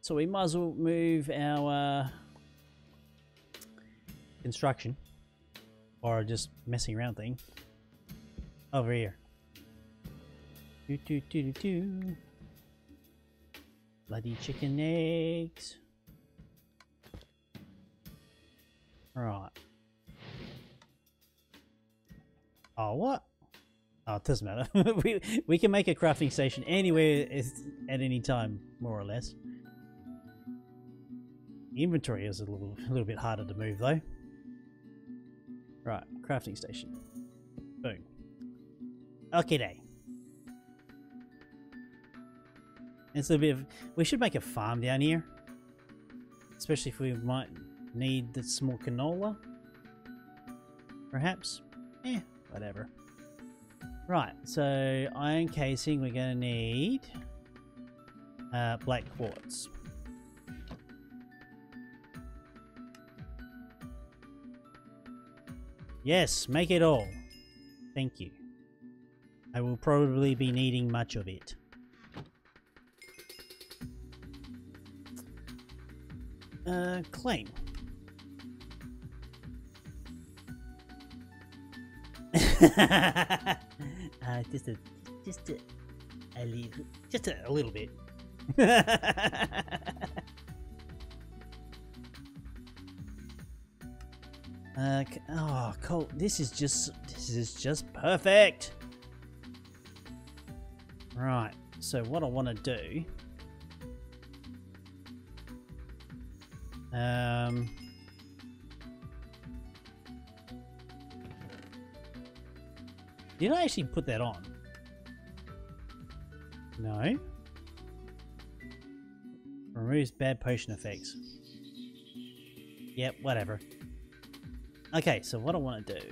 So we might as well move our construction, or just messing around thing, over here. Bloody chicken eggs. Right. Oh, what? Oh, it doesn't matter. we can make a crafting station anywhere at any time, more or less. The inventory is a little bit harder to move, though. Right, crafting station. Boom. Okay, day. It's a bit of... We should make a farm down here. Especially if we might need the small canola. Perhaps. Eh, whatever. Right, so iron casing, we're going to need black quartz. Yes, make it all. Thank you. I will probably be needing much of it. Claim. Just a little bit. Oh, cool. This is just perfect. Right. So what I want to do. Did I actually put that on? No. Removes bad potion effects. Yep, whatever. Okay, so what I want to do...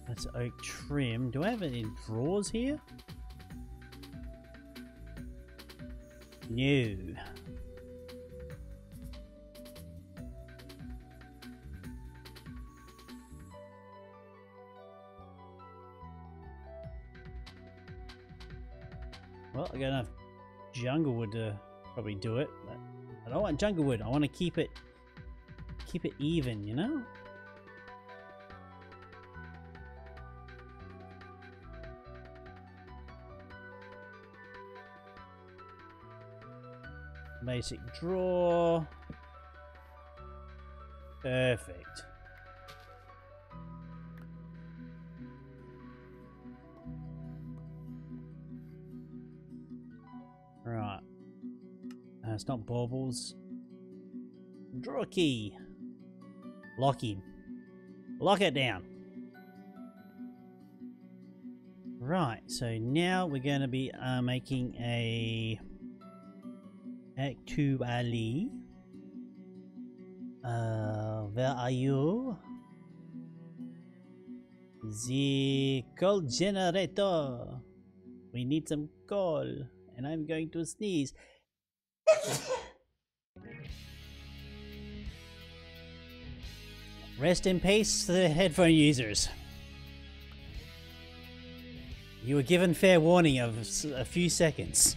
that's oak trim. Do I have any drawers here? No. Well, I got enough jungle wood to probably do it, but I don't want jungle wood. I want to keep it even, you know? Basic drawer. Perfect. Right. It's not baubles. Draw key. Lock in. Lock it down. Right, so now we're going to be making a actually. Where are you? The coal generator. We need some coal. And I'm going to sneeze. Rest in peace to the headphone users. You were given fair warning of a few seconds.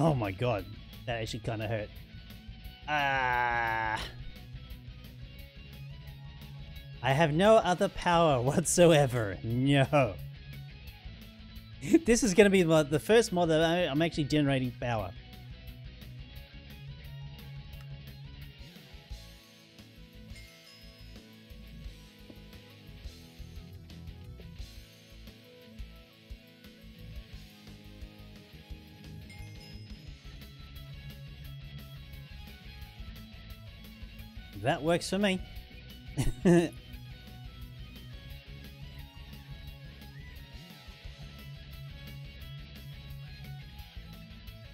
Oh my god, that actually kind of hurt. Ah. I have no other power whatsoever. No. This is going to be the first mod that I'm actually generating power. That works for me.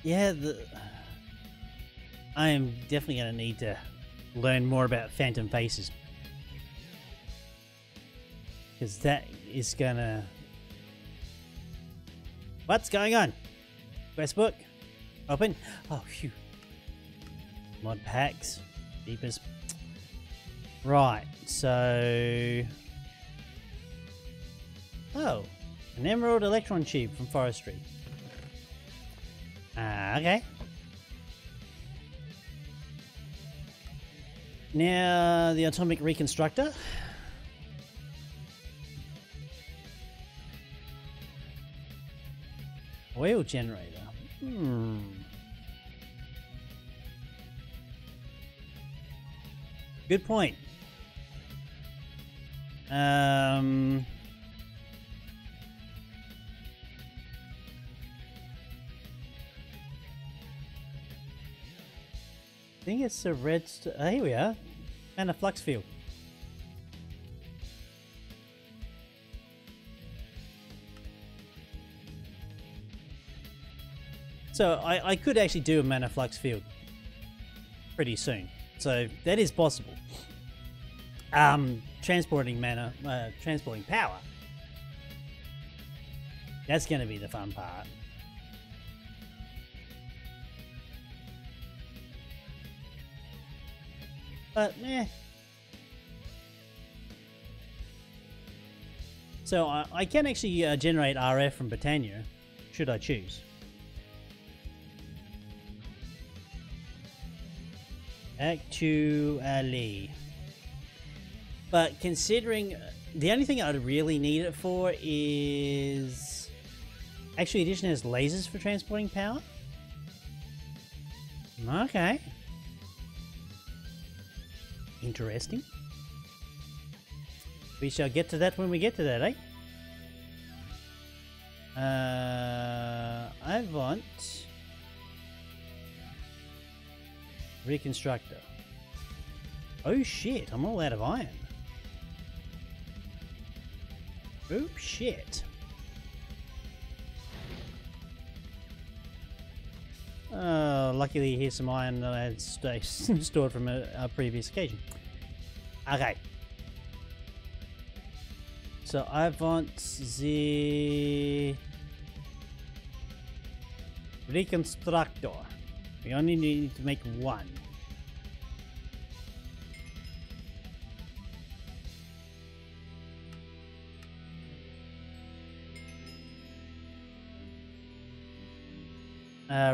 Yeah, I am definitely going to need to learn more about Phantom Faces. Because that is going to... What's going on? Questbook? Open? Oh, phew. Mod packs. Deepest. Right, so... Oh, an emerald electron tube from forestry. Okay. Now, the atomic reconstructor. Oil generator. Good point. I think it's a red. Here we are, and a flux field. So I could actually do a mana flux field pretty soon. So that is possible. Transporting mana, transporting power. That's going to be the fun part. But, So I can actually generate RF from Britannia, should I choose. Actually. But considering, the only thing I'd really need it for is... Actually, Edition has lasers for transporting power? Okay. Interesting. We shall get to that when we get to that, eh? I want... Reconstructor. Oh shit, I'm all out of iron. Oh shit. Luckily here's some iron that I had stored from a previous occasion. Okay. So I want the reconstructor. We only need to make one.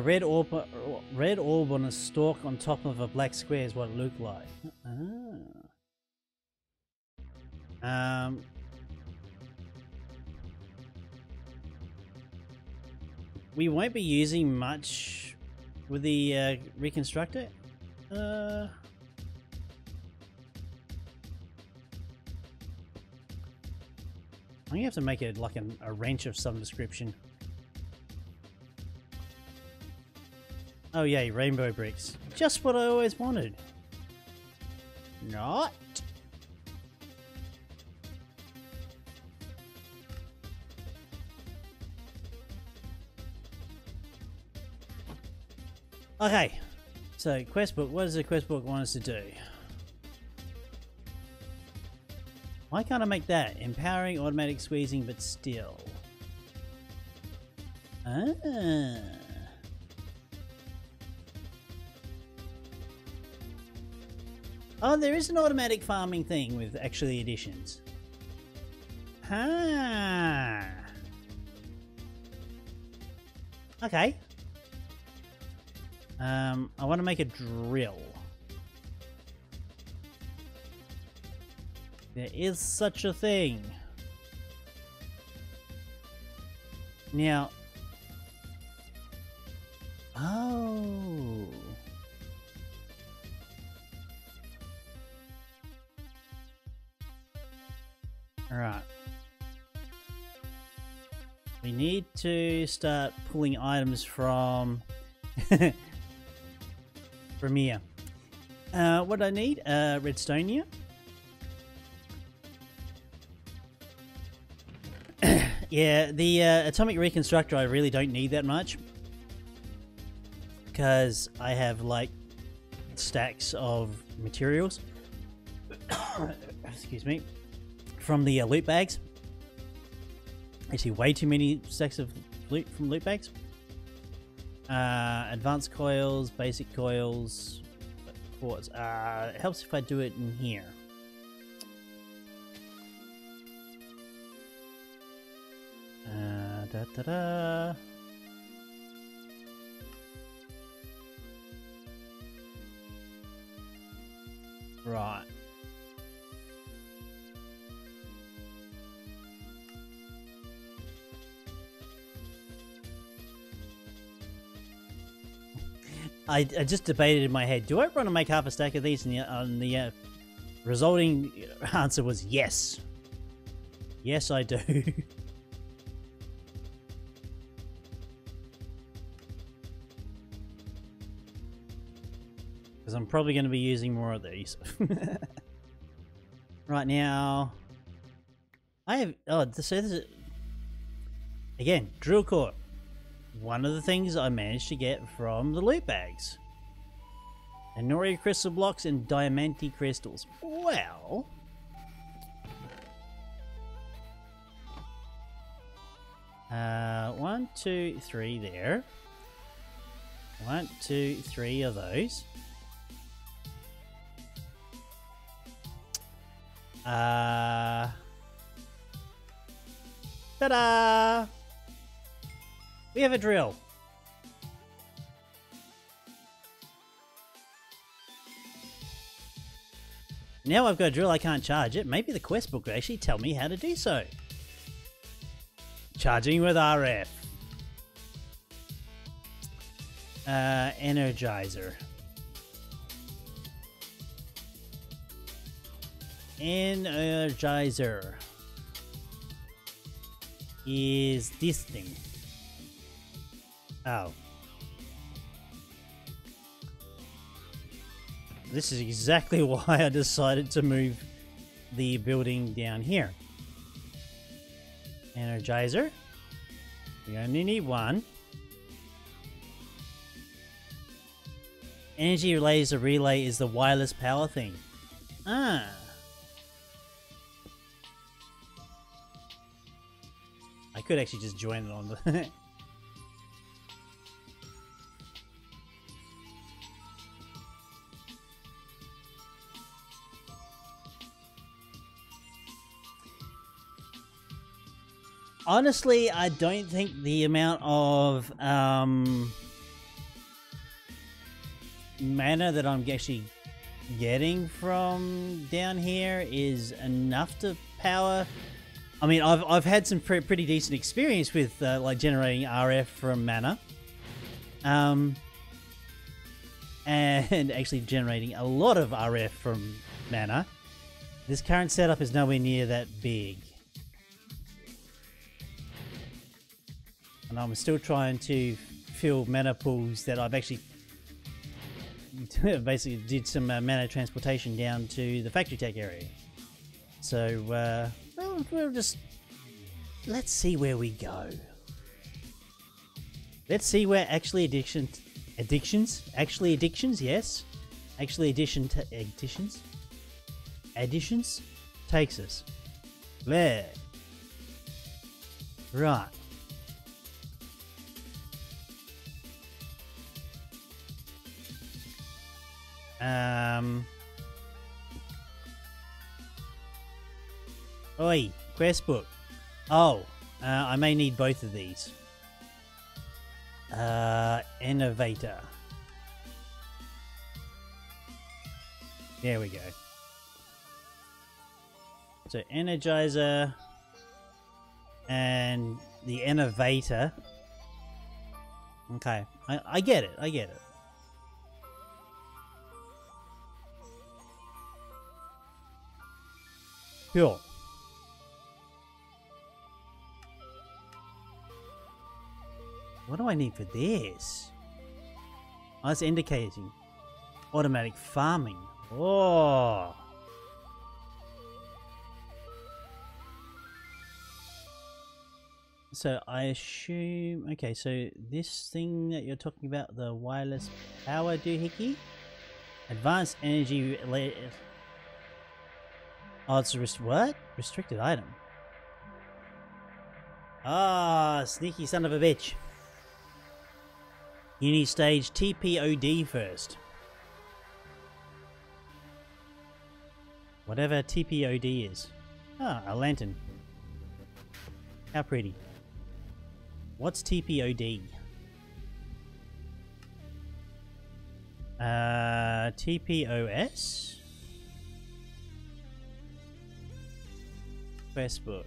Red orb on a stalk on top of a black square is what it looked like. We won't be using much with the reconstructor. I'm gonna have to make it like a wrench of some description. Oh yay, rainbow bricks. Just what I always wanted. Not. Okay, so questbook, what does the questbook want us to do? Why can't I make that? Empowering automatic squeezing, but still. Oh, there is an automatic farming thing with actually additions. Ah. Okay. I want to make a drill. There is such a thing. Now. Oh. Alright. We need to start pulling items from from here. What do I need? Redstonia. Yeah, the atomic reconstructor I really don't need that much because I have like stacks of materials. Excuse me. From the loot bags. Actually, way too many stacks of loot from loot bags. Advanced coils, basic coils, quartz. It helps if I do it in here. Da-da-da. Right. I just debated in my head, do I want to make half a stack of these? And the resulting answer was yes. Yes, I do. Because I'm probably going to be using more of these. Right now, I have... Oh, so this is... Again, drill core. One of the things I managed to get from the loot bags. Anoria crystal blocks and diamante crystals. Well... 1, 2, 3 there. 1, 2, 3 of those. Ta-da! We have a drill. Now I've got a drill, I can't charge it. Maybe the quest book will actually tell me how to do so. Charging with RF. Energizer. Energizer is this thing. Oh. This is exactly why I decided to move the building down here. Energizer. We only need one. Energy laser relay is the wireless power thing. Ah. I could actually just join it on the... Honestly, I don't think the amount of mana that I'm actually getting from down here is enough to power. I mean, I've had some pretty decent experience with like generating RF from mana, and actually generating a lot of RF from mana. This current setup is nowhere near that big. And I'm still trying to fill mana pools that I've actually basically did some mana transportation down to the factory tech area. So, well, we'll just... Let's see where we go. Let's see where actually addictions, yes. Actually additions takes us. There. Right. Oi, quest book. Oh, I may need both of these. Innovator. There we go. So Energizer and the Innovator. Okay, I get it, I get it. Cool. What do I need for this? Oh, it's indicating automatic farming. Oh. So I assume, okay, so this thing that you're talking about, the wireless power doohickey, advanced energy. Oh, it's a what? Restricted item. Ah, sneaky son of a bitch. You need stage TPOD first. Whatever TPOD is. Ah, a lantern. How pretty. What's TPOD? TPOS? Quest book.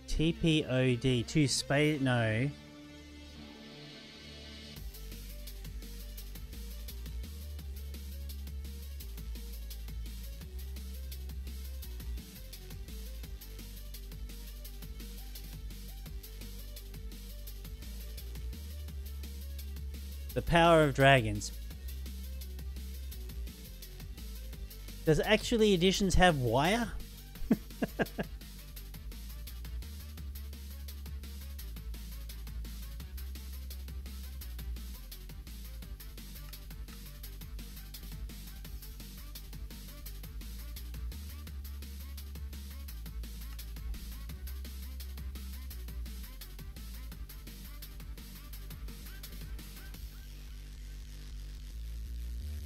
TPOD. Two space. No. The power of dragons. Does actually editions have wire?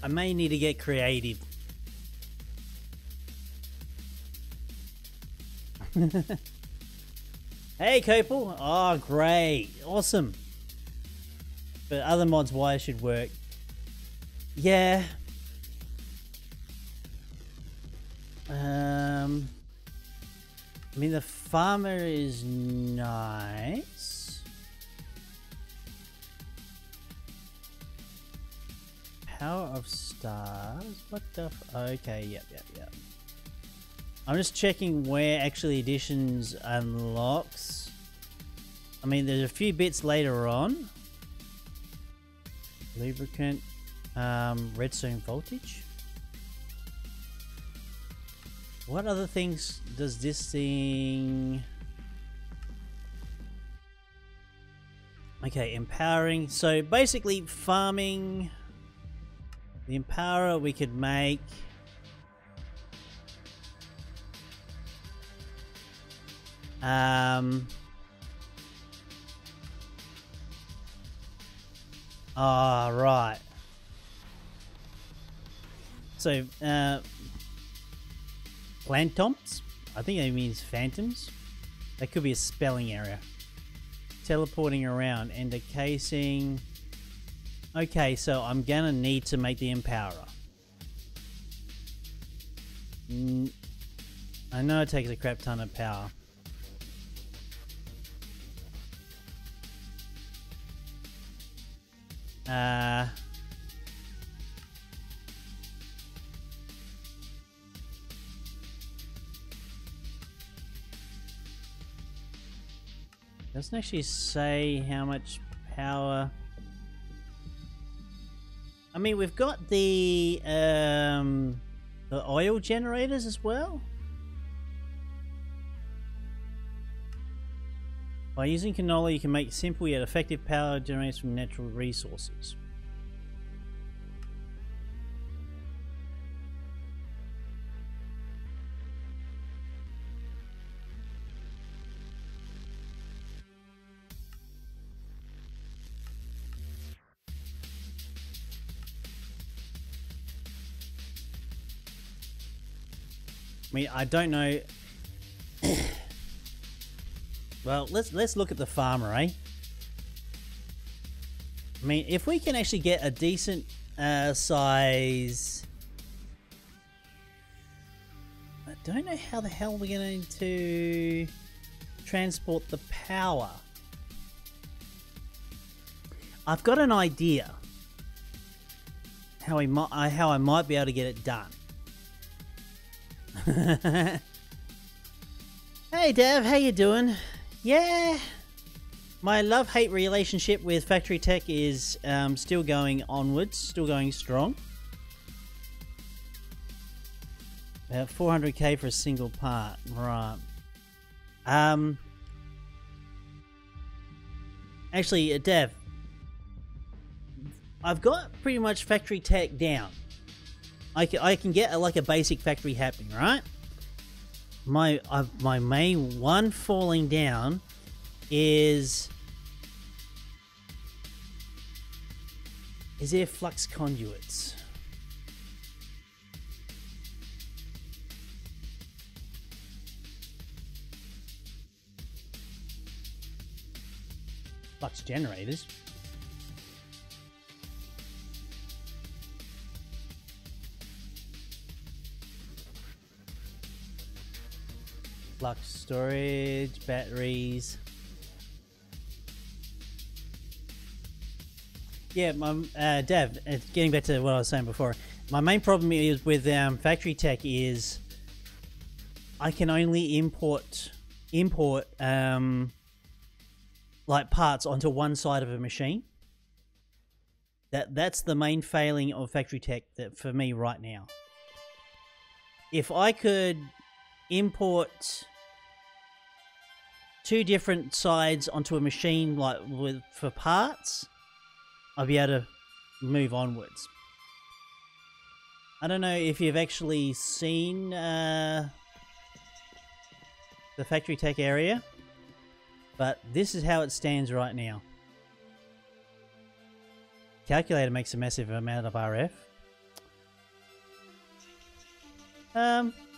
I may need to get creative. Hey, Copal! Oh, great. Awesome. But other mods wire should work. Yeah. I mean, the farmer is nice. Power of stars? What the okay, yep. I'm just checking where actually editions unlocks. I mean, there's a few bits later on. Lubricant, redstone voltage. What other things does this thing... Okay, empowering. So basically farming... The Empowerer we could make. Right. So, Plantoms? I think that means phantoms. That could be a spelling error. Teleporting around, ender casing. Okay, so I'm gonna need to make the Empowerer. I know it takes a crap ton of power. Doesn't actually say how much power. I mean, we've got the oil generators as well. By using canola, you can make simple yet effective power generators from natural resources. mean, I don't know. Well, let's look at the farmer, eh? I mean, if we can actually get a decent size... I don't know how the hell we're going to transport the power. I've got an idea how I might be able to get it done. Hey Dev, how you doing? Yeah, my love-hate relationship with factory tech is still going onwards, still going strong. 400k for a single part, right? Actually, Dev, I've got pretty much factory tech down. I can get like a basic factory happening, right? My main one falling down is there flux conduits? Flux generators. Flux storage, batteries. Yeah, Dev, getting back to what I was saying before, my main problem is with factory tech is I can only import like parts onto one side of a machine. That's the main failing of factory tech that for me right now. If I could import two different sides onto a machine like for parts, I'll be able to move onwards. I don't know if you've actually seen the factory tech area, but this is how it stands right now. Calculator makes a massive amount of RF.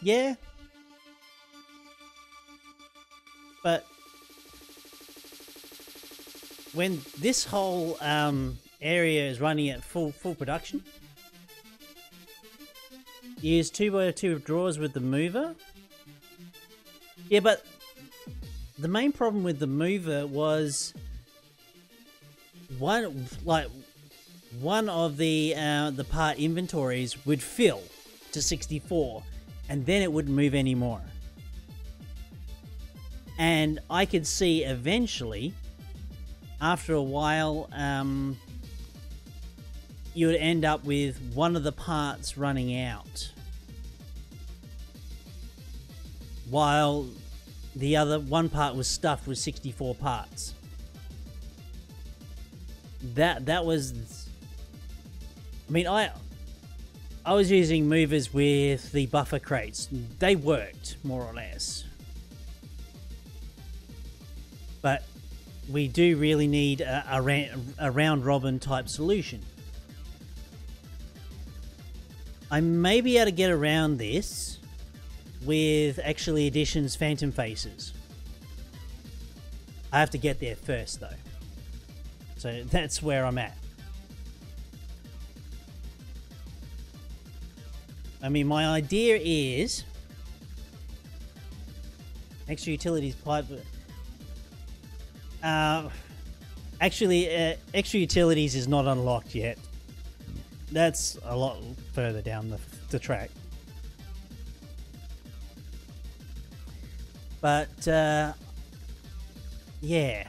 Yeah. But when this whole area is running at full production, use 2x2 drawers with the mover. Yeah, but the main problem with the mover was one of the part inventories would fill to 64, and then it wouldn't move anymore. And I could see eventually, after a while, you would end up with one of the parts running out, while the other one part was stuffed with 64 parts. That was, I mean, I was using movers with the buffer crates. They worked more or less. But we do really need a round-robin type solution. I may be able to get around this with actually Edition's Phantom Faces. I have to get there first, though. So that's where I'm at. I mean, my idea is extra utilities pipe. Actually, extra utilities is not unlocked yet. That's a lot further down the track. But, yeah.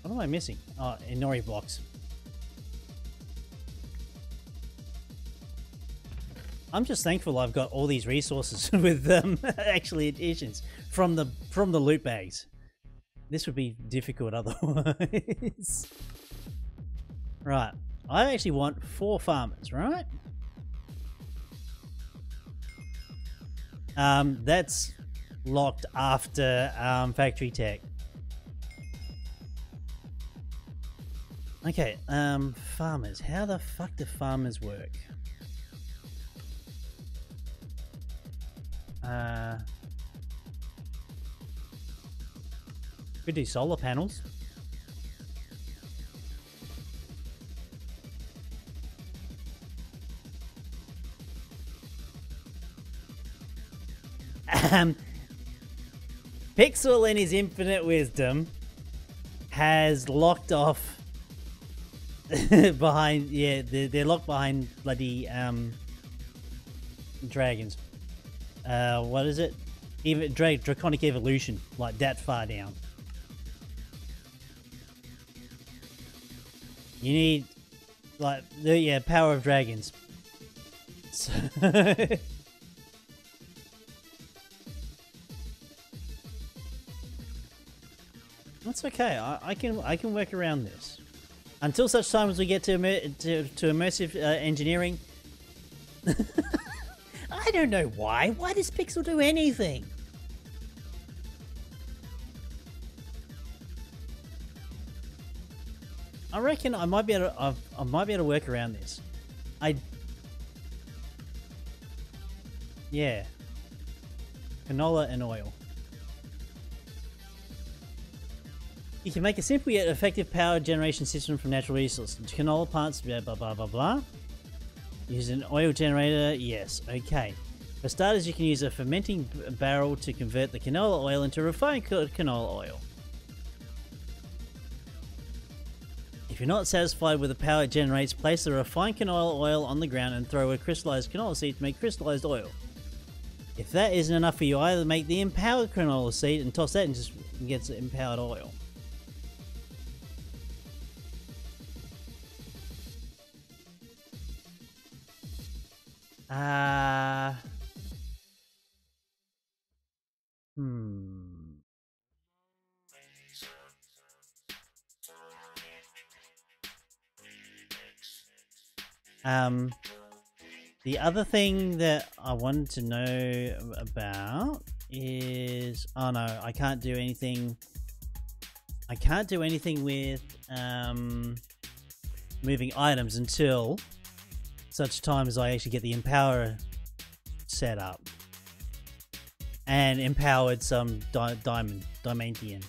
What am I missing? Oh, Inori blocks. I'm just thankful I've got all these resources with actually additions from the loot bags. This would be difficult otherwise. Right. I actually want 4 farmers, right? That's locked after factory tech. Okay, farmers. How the fuck do farmers work? Could do solar panels. Pixel in his infinite wisdom has locked off behind, yeah, they're locked behind bloody dragons. What is it? Even draconic evolution, like that far down. You need, like, the power of dragons. So that's okay. I can work around this until such time as we get to immersive engineering. I don't know why. Why does Pixel do anything? I reckon I might be able to. I might be able to work around this. Yeah. Canola and oil. You can make a simple yet effective power generation system from natural resources. Canola plants, blah blah blah blah blah. Use an oil generator. Yes. Okay. For starters, you can use a fermenting barrel to convert the canola oil into refined canola oil. If you're not satisfied with the power it generates, place the refined canola oil on the ground and throw a crystallized canola seed to make crystallized oil. If that isn't enough for you, either make the empowered canola seed and toss that and just gets empowered oil. The other thing that I wanted to know about is, oh no, I can't do anything. I can't do anything with moving items until such time as I actually get the empower set up and empowered some diamantian.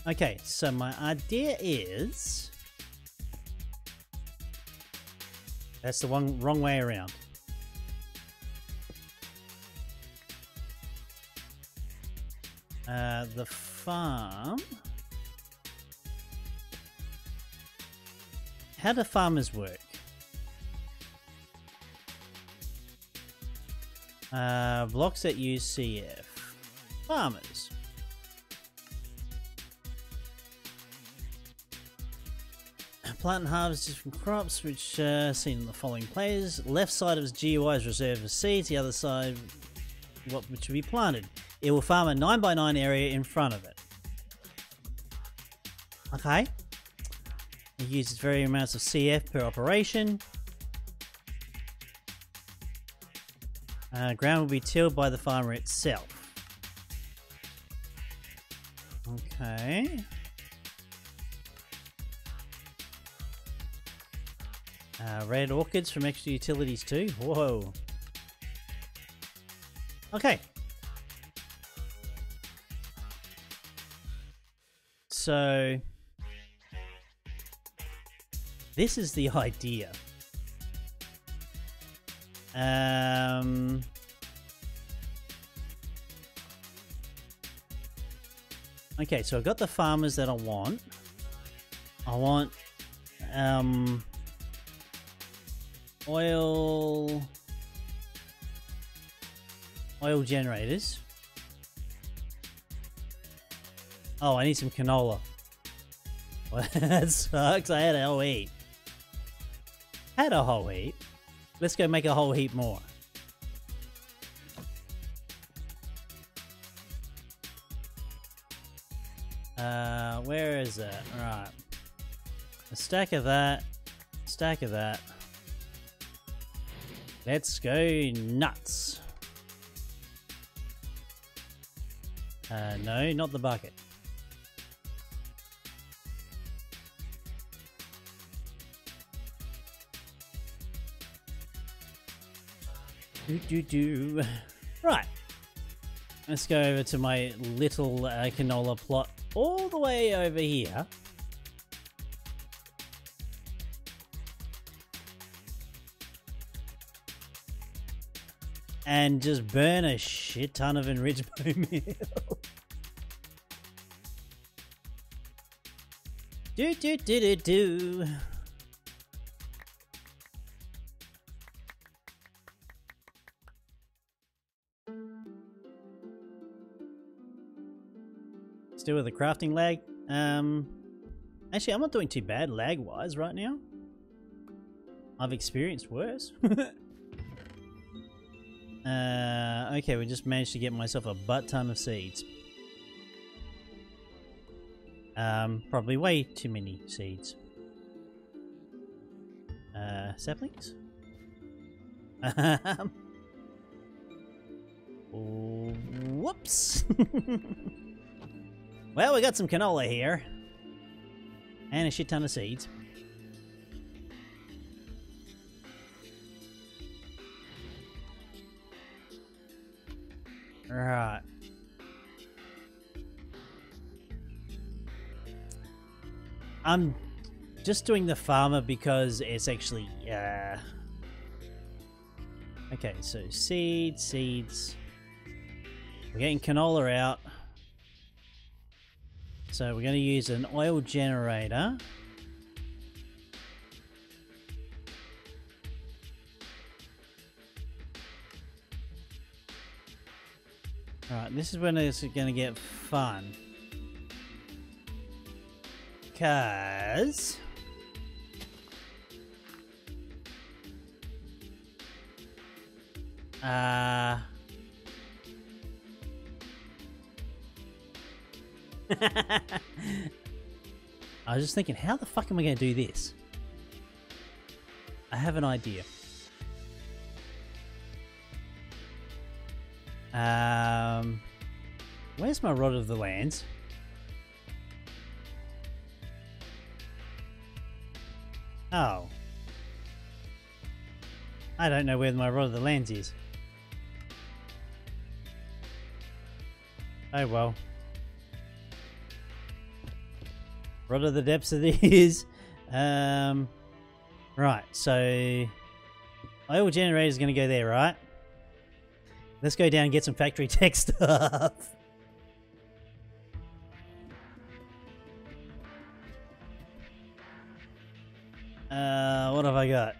Okay, so my idea is that's the wrong way around. The farm. How do farmers work? Blocks that use CF. Farmers. Plant and harvest different crops, which seen in the following plays. Left side of his GUI is reserved for seeds, the other side which should be planted. It will farm a 9x9 area in front of it. Okay. It uses varying amounts of CF per operation. Ground will be tilled by the farmer itself. Okay. Red orchids from extra utilities too. Whoa. Okay. So this is the idea. Okay, so I've got the farmers that I want. I want oil generators. Oh, I need some canola. Well, that sucks. I had a whole heap. Had a whole heap. Let's go make a whole heap more. Where is that? Right. A stack of that. Stack of that. Let's go nuts. No, not the bucket. Right. Let's go over to my little canola plot all the way over here. And just burn a shit ton of enriched bone meal. do. Still with the crafting lag. Actually, I'm not doing too bad lag-wise right now. I've experienced worse. Okay, we just managed to get myself a butt ton of seeds. Probably way too many seeds. Saplings? Whoops! Well, we got some canola here. And a shit ton of seeds. Right. I'm just doing the farmer because it's actually, okay, so seeds. We're getting canola out. So we're going to use an oil generator. Alright, this is when it's going to get fun. Because... I was just thinking, how the fuck am I going to do this? I have an idea. Where's my Rod of the Lands? Oh. I don't know where my Rod of the Lands is. Oh well. Rod of the Depths it is. Right, so oil generator is going to go there, right? Let's go down and get some factory tech stuff. What have I got?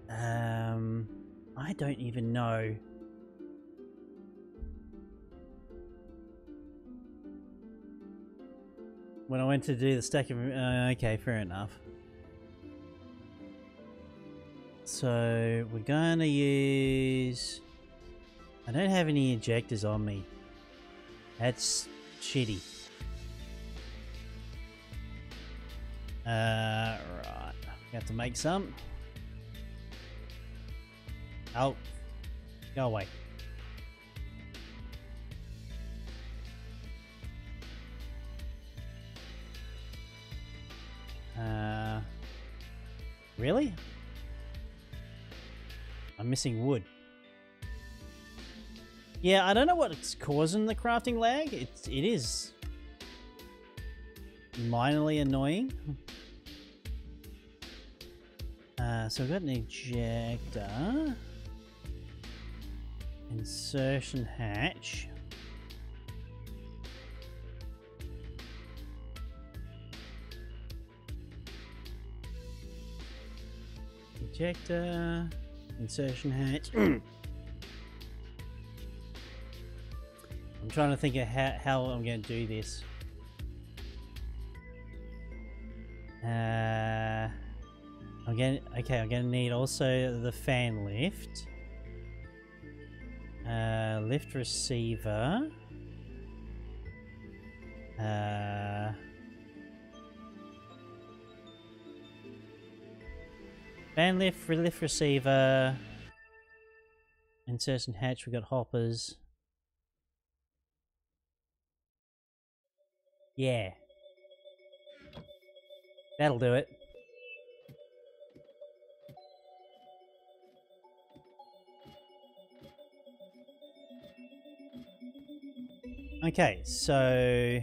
I don't even know. When I went to do the stack of... okay, fair enough. So, we're going to use... I don't have any injectors on me. That's shitty. Right. Got to make some. Oh. Go away. Really? I'm missing wood. Yeah, I don't know what's causing the crafting lag. It is minorly annoying. So we've got an ejector. Insertion hatch. Ejector. Insertion hatch. I'm trying to think of how I'm going to do this. I'm going to need also the fan lift. Lift receiver. Fan Fan lift, lift receiver. Insertion hatch, we got hoppers. Yeah. That'll do it. Okay, so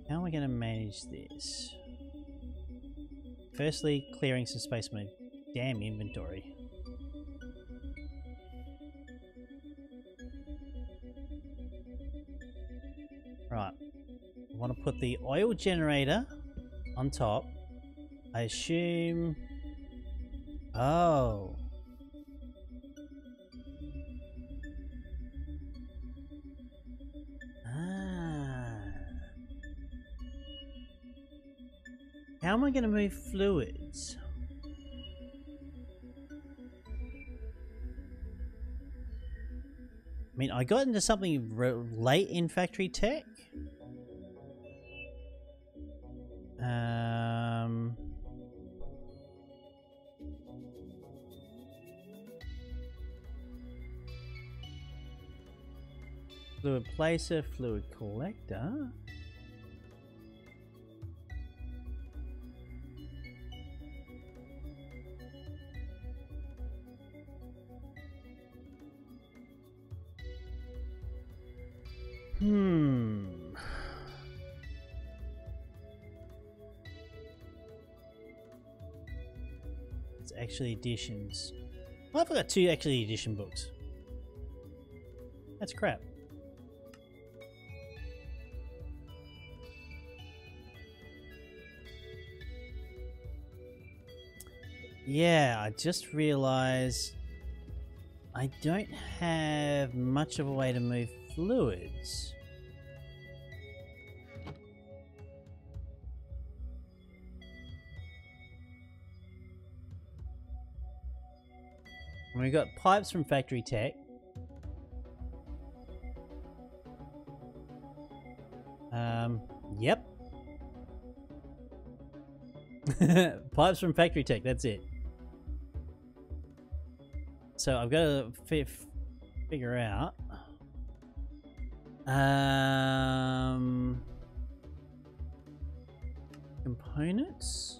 how are we going to manage this? Firstly, clearing some space in my damn inventory. Right. I want to put the oil generator on top. I assume... Oh. How am I going to move fluids? I mean, I got into something late in factory tech. Fluid placer, fluid collector. It's actually editions. Well, I've got 2 actually edition books. That's crap. Yeah, I just realized I don't have much of a way to move fluids. We got pipes from factory tech. Yep. Pipes from factory tech, that's it. So I've got to figure out components?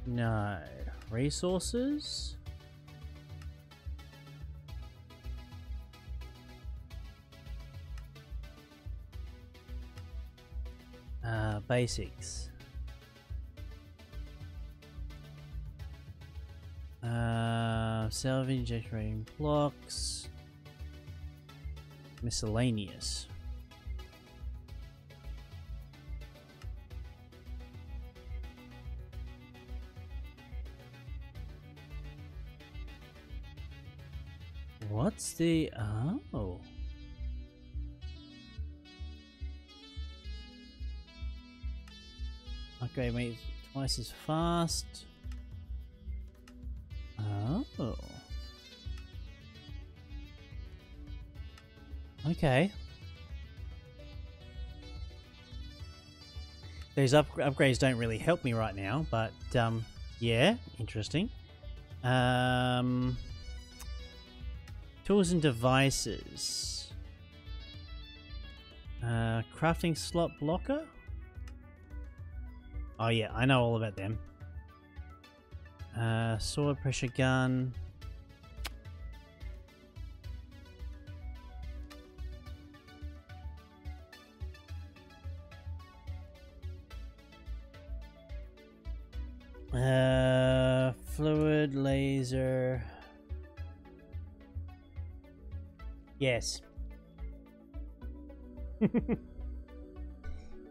No. Resources? Basics. Salvage, generating blocks. Miscellaneous. What's the... Oh. Upgrade makes twice as fast. Oh. Okay. These upgrades don't really help me right now, but yeah, interesting. Tools and devices. Crafting slot blocker? Oh yeah, I know all about them. Sword pressure gun. Fluid laser. Yes.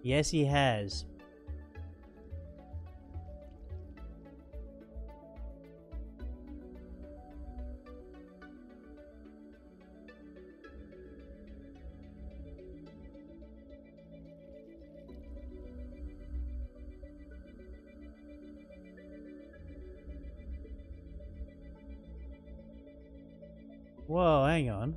Yes, he has. Whoa, hang on.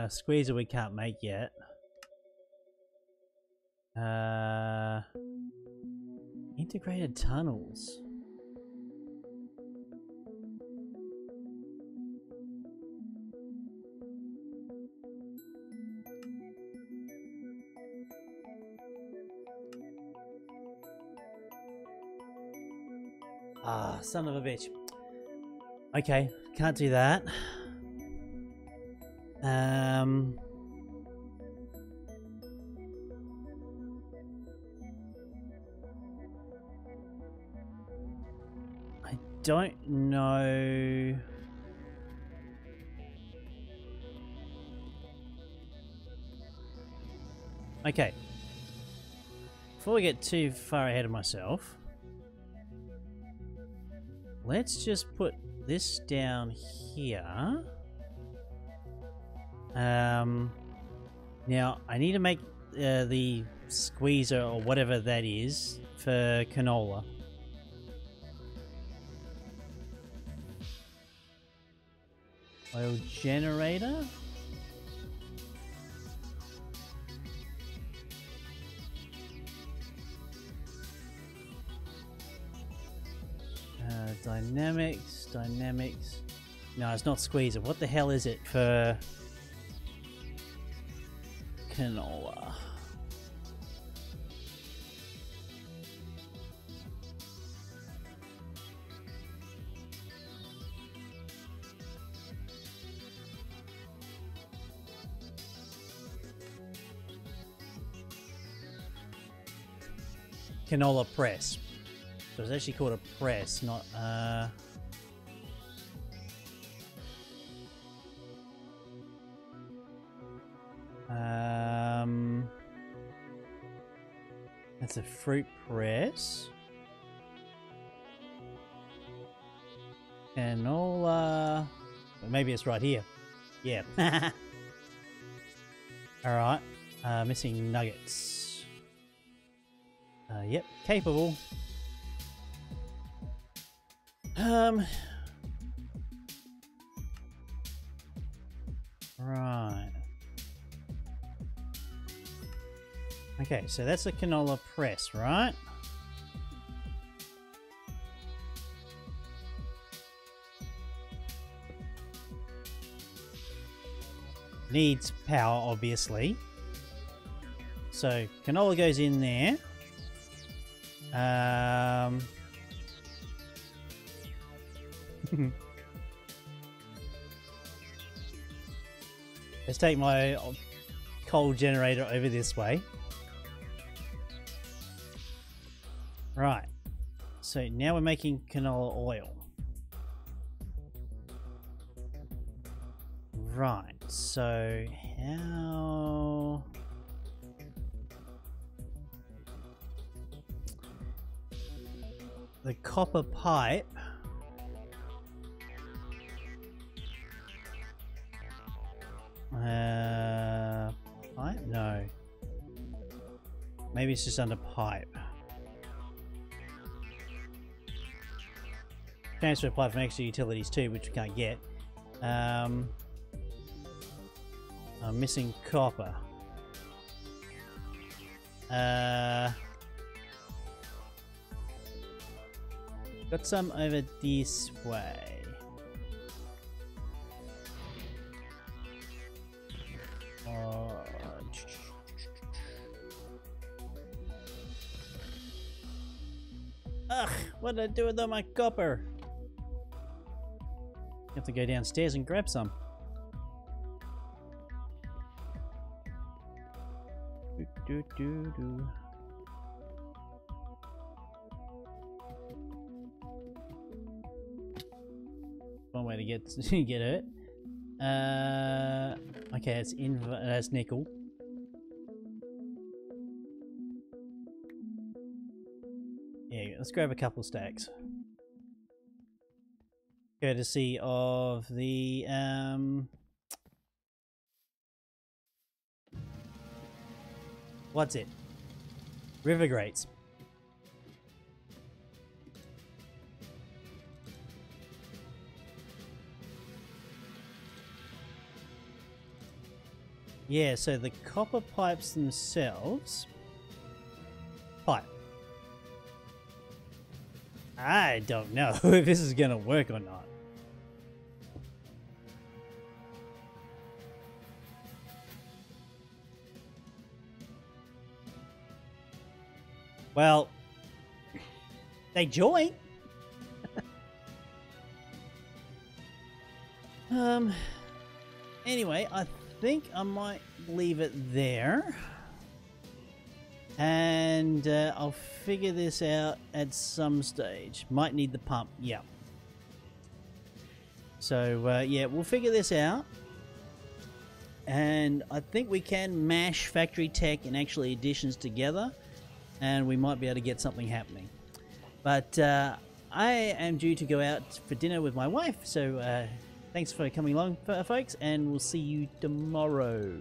Squeezer we can't make yet. Integrated tunnels. Ah, son of a bitch. Okay, can't do that. I don't know. Okay. Before we get too far ahead of myself, let's just put this down here. Now I need to make the squeezer or whatever that is for canola. Oil generator. Dynamics. No, it's not squeezer. What the hell is it for canola? Canola press. So it's actually called a press, not that's a fruit press. Canola. Maybe it's right here. Yeah. Alright. Missing nuggets. Yep, capable. Right. Okay, so that's a canola press, right? Needs power, obviously. So canola goes in there. Let's take my coal generator over this way. Right. So now we're making canola oil. Right. So how... The copper pipe. Pipe? No. Maybe it's just under pipe. Transfer pipe from extra utilities too, which we can't get. I'm missing copper. Got some over this way. Ugh, what did I do with all my copper? You have to go downstairs and grab some. One way to get get it. Okay, it's that's nickel. Yeah, let's grab a couple stacks. Courtesy of the what's it? River grates. Yeah, so the copper pipes themselves... Pipe. I don't know if this is gonna work or not. Well, they join. Anyway, I think I might leave it there. And I'll figure this out at some stage. Might need the pump, yeah. So, yeah, we'll figure this out. And I think we can mash factory tech and actually additions together. And we might be able to get something happening. But I am due to go out for dinner with my wife. So, thanks for coming along, folks. And we'll see you tomorrow.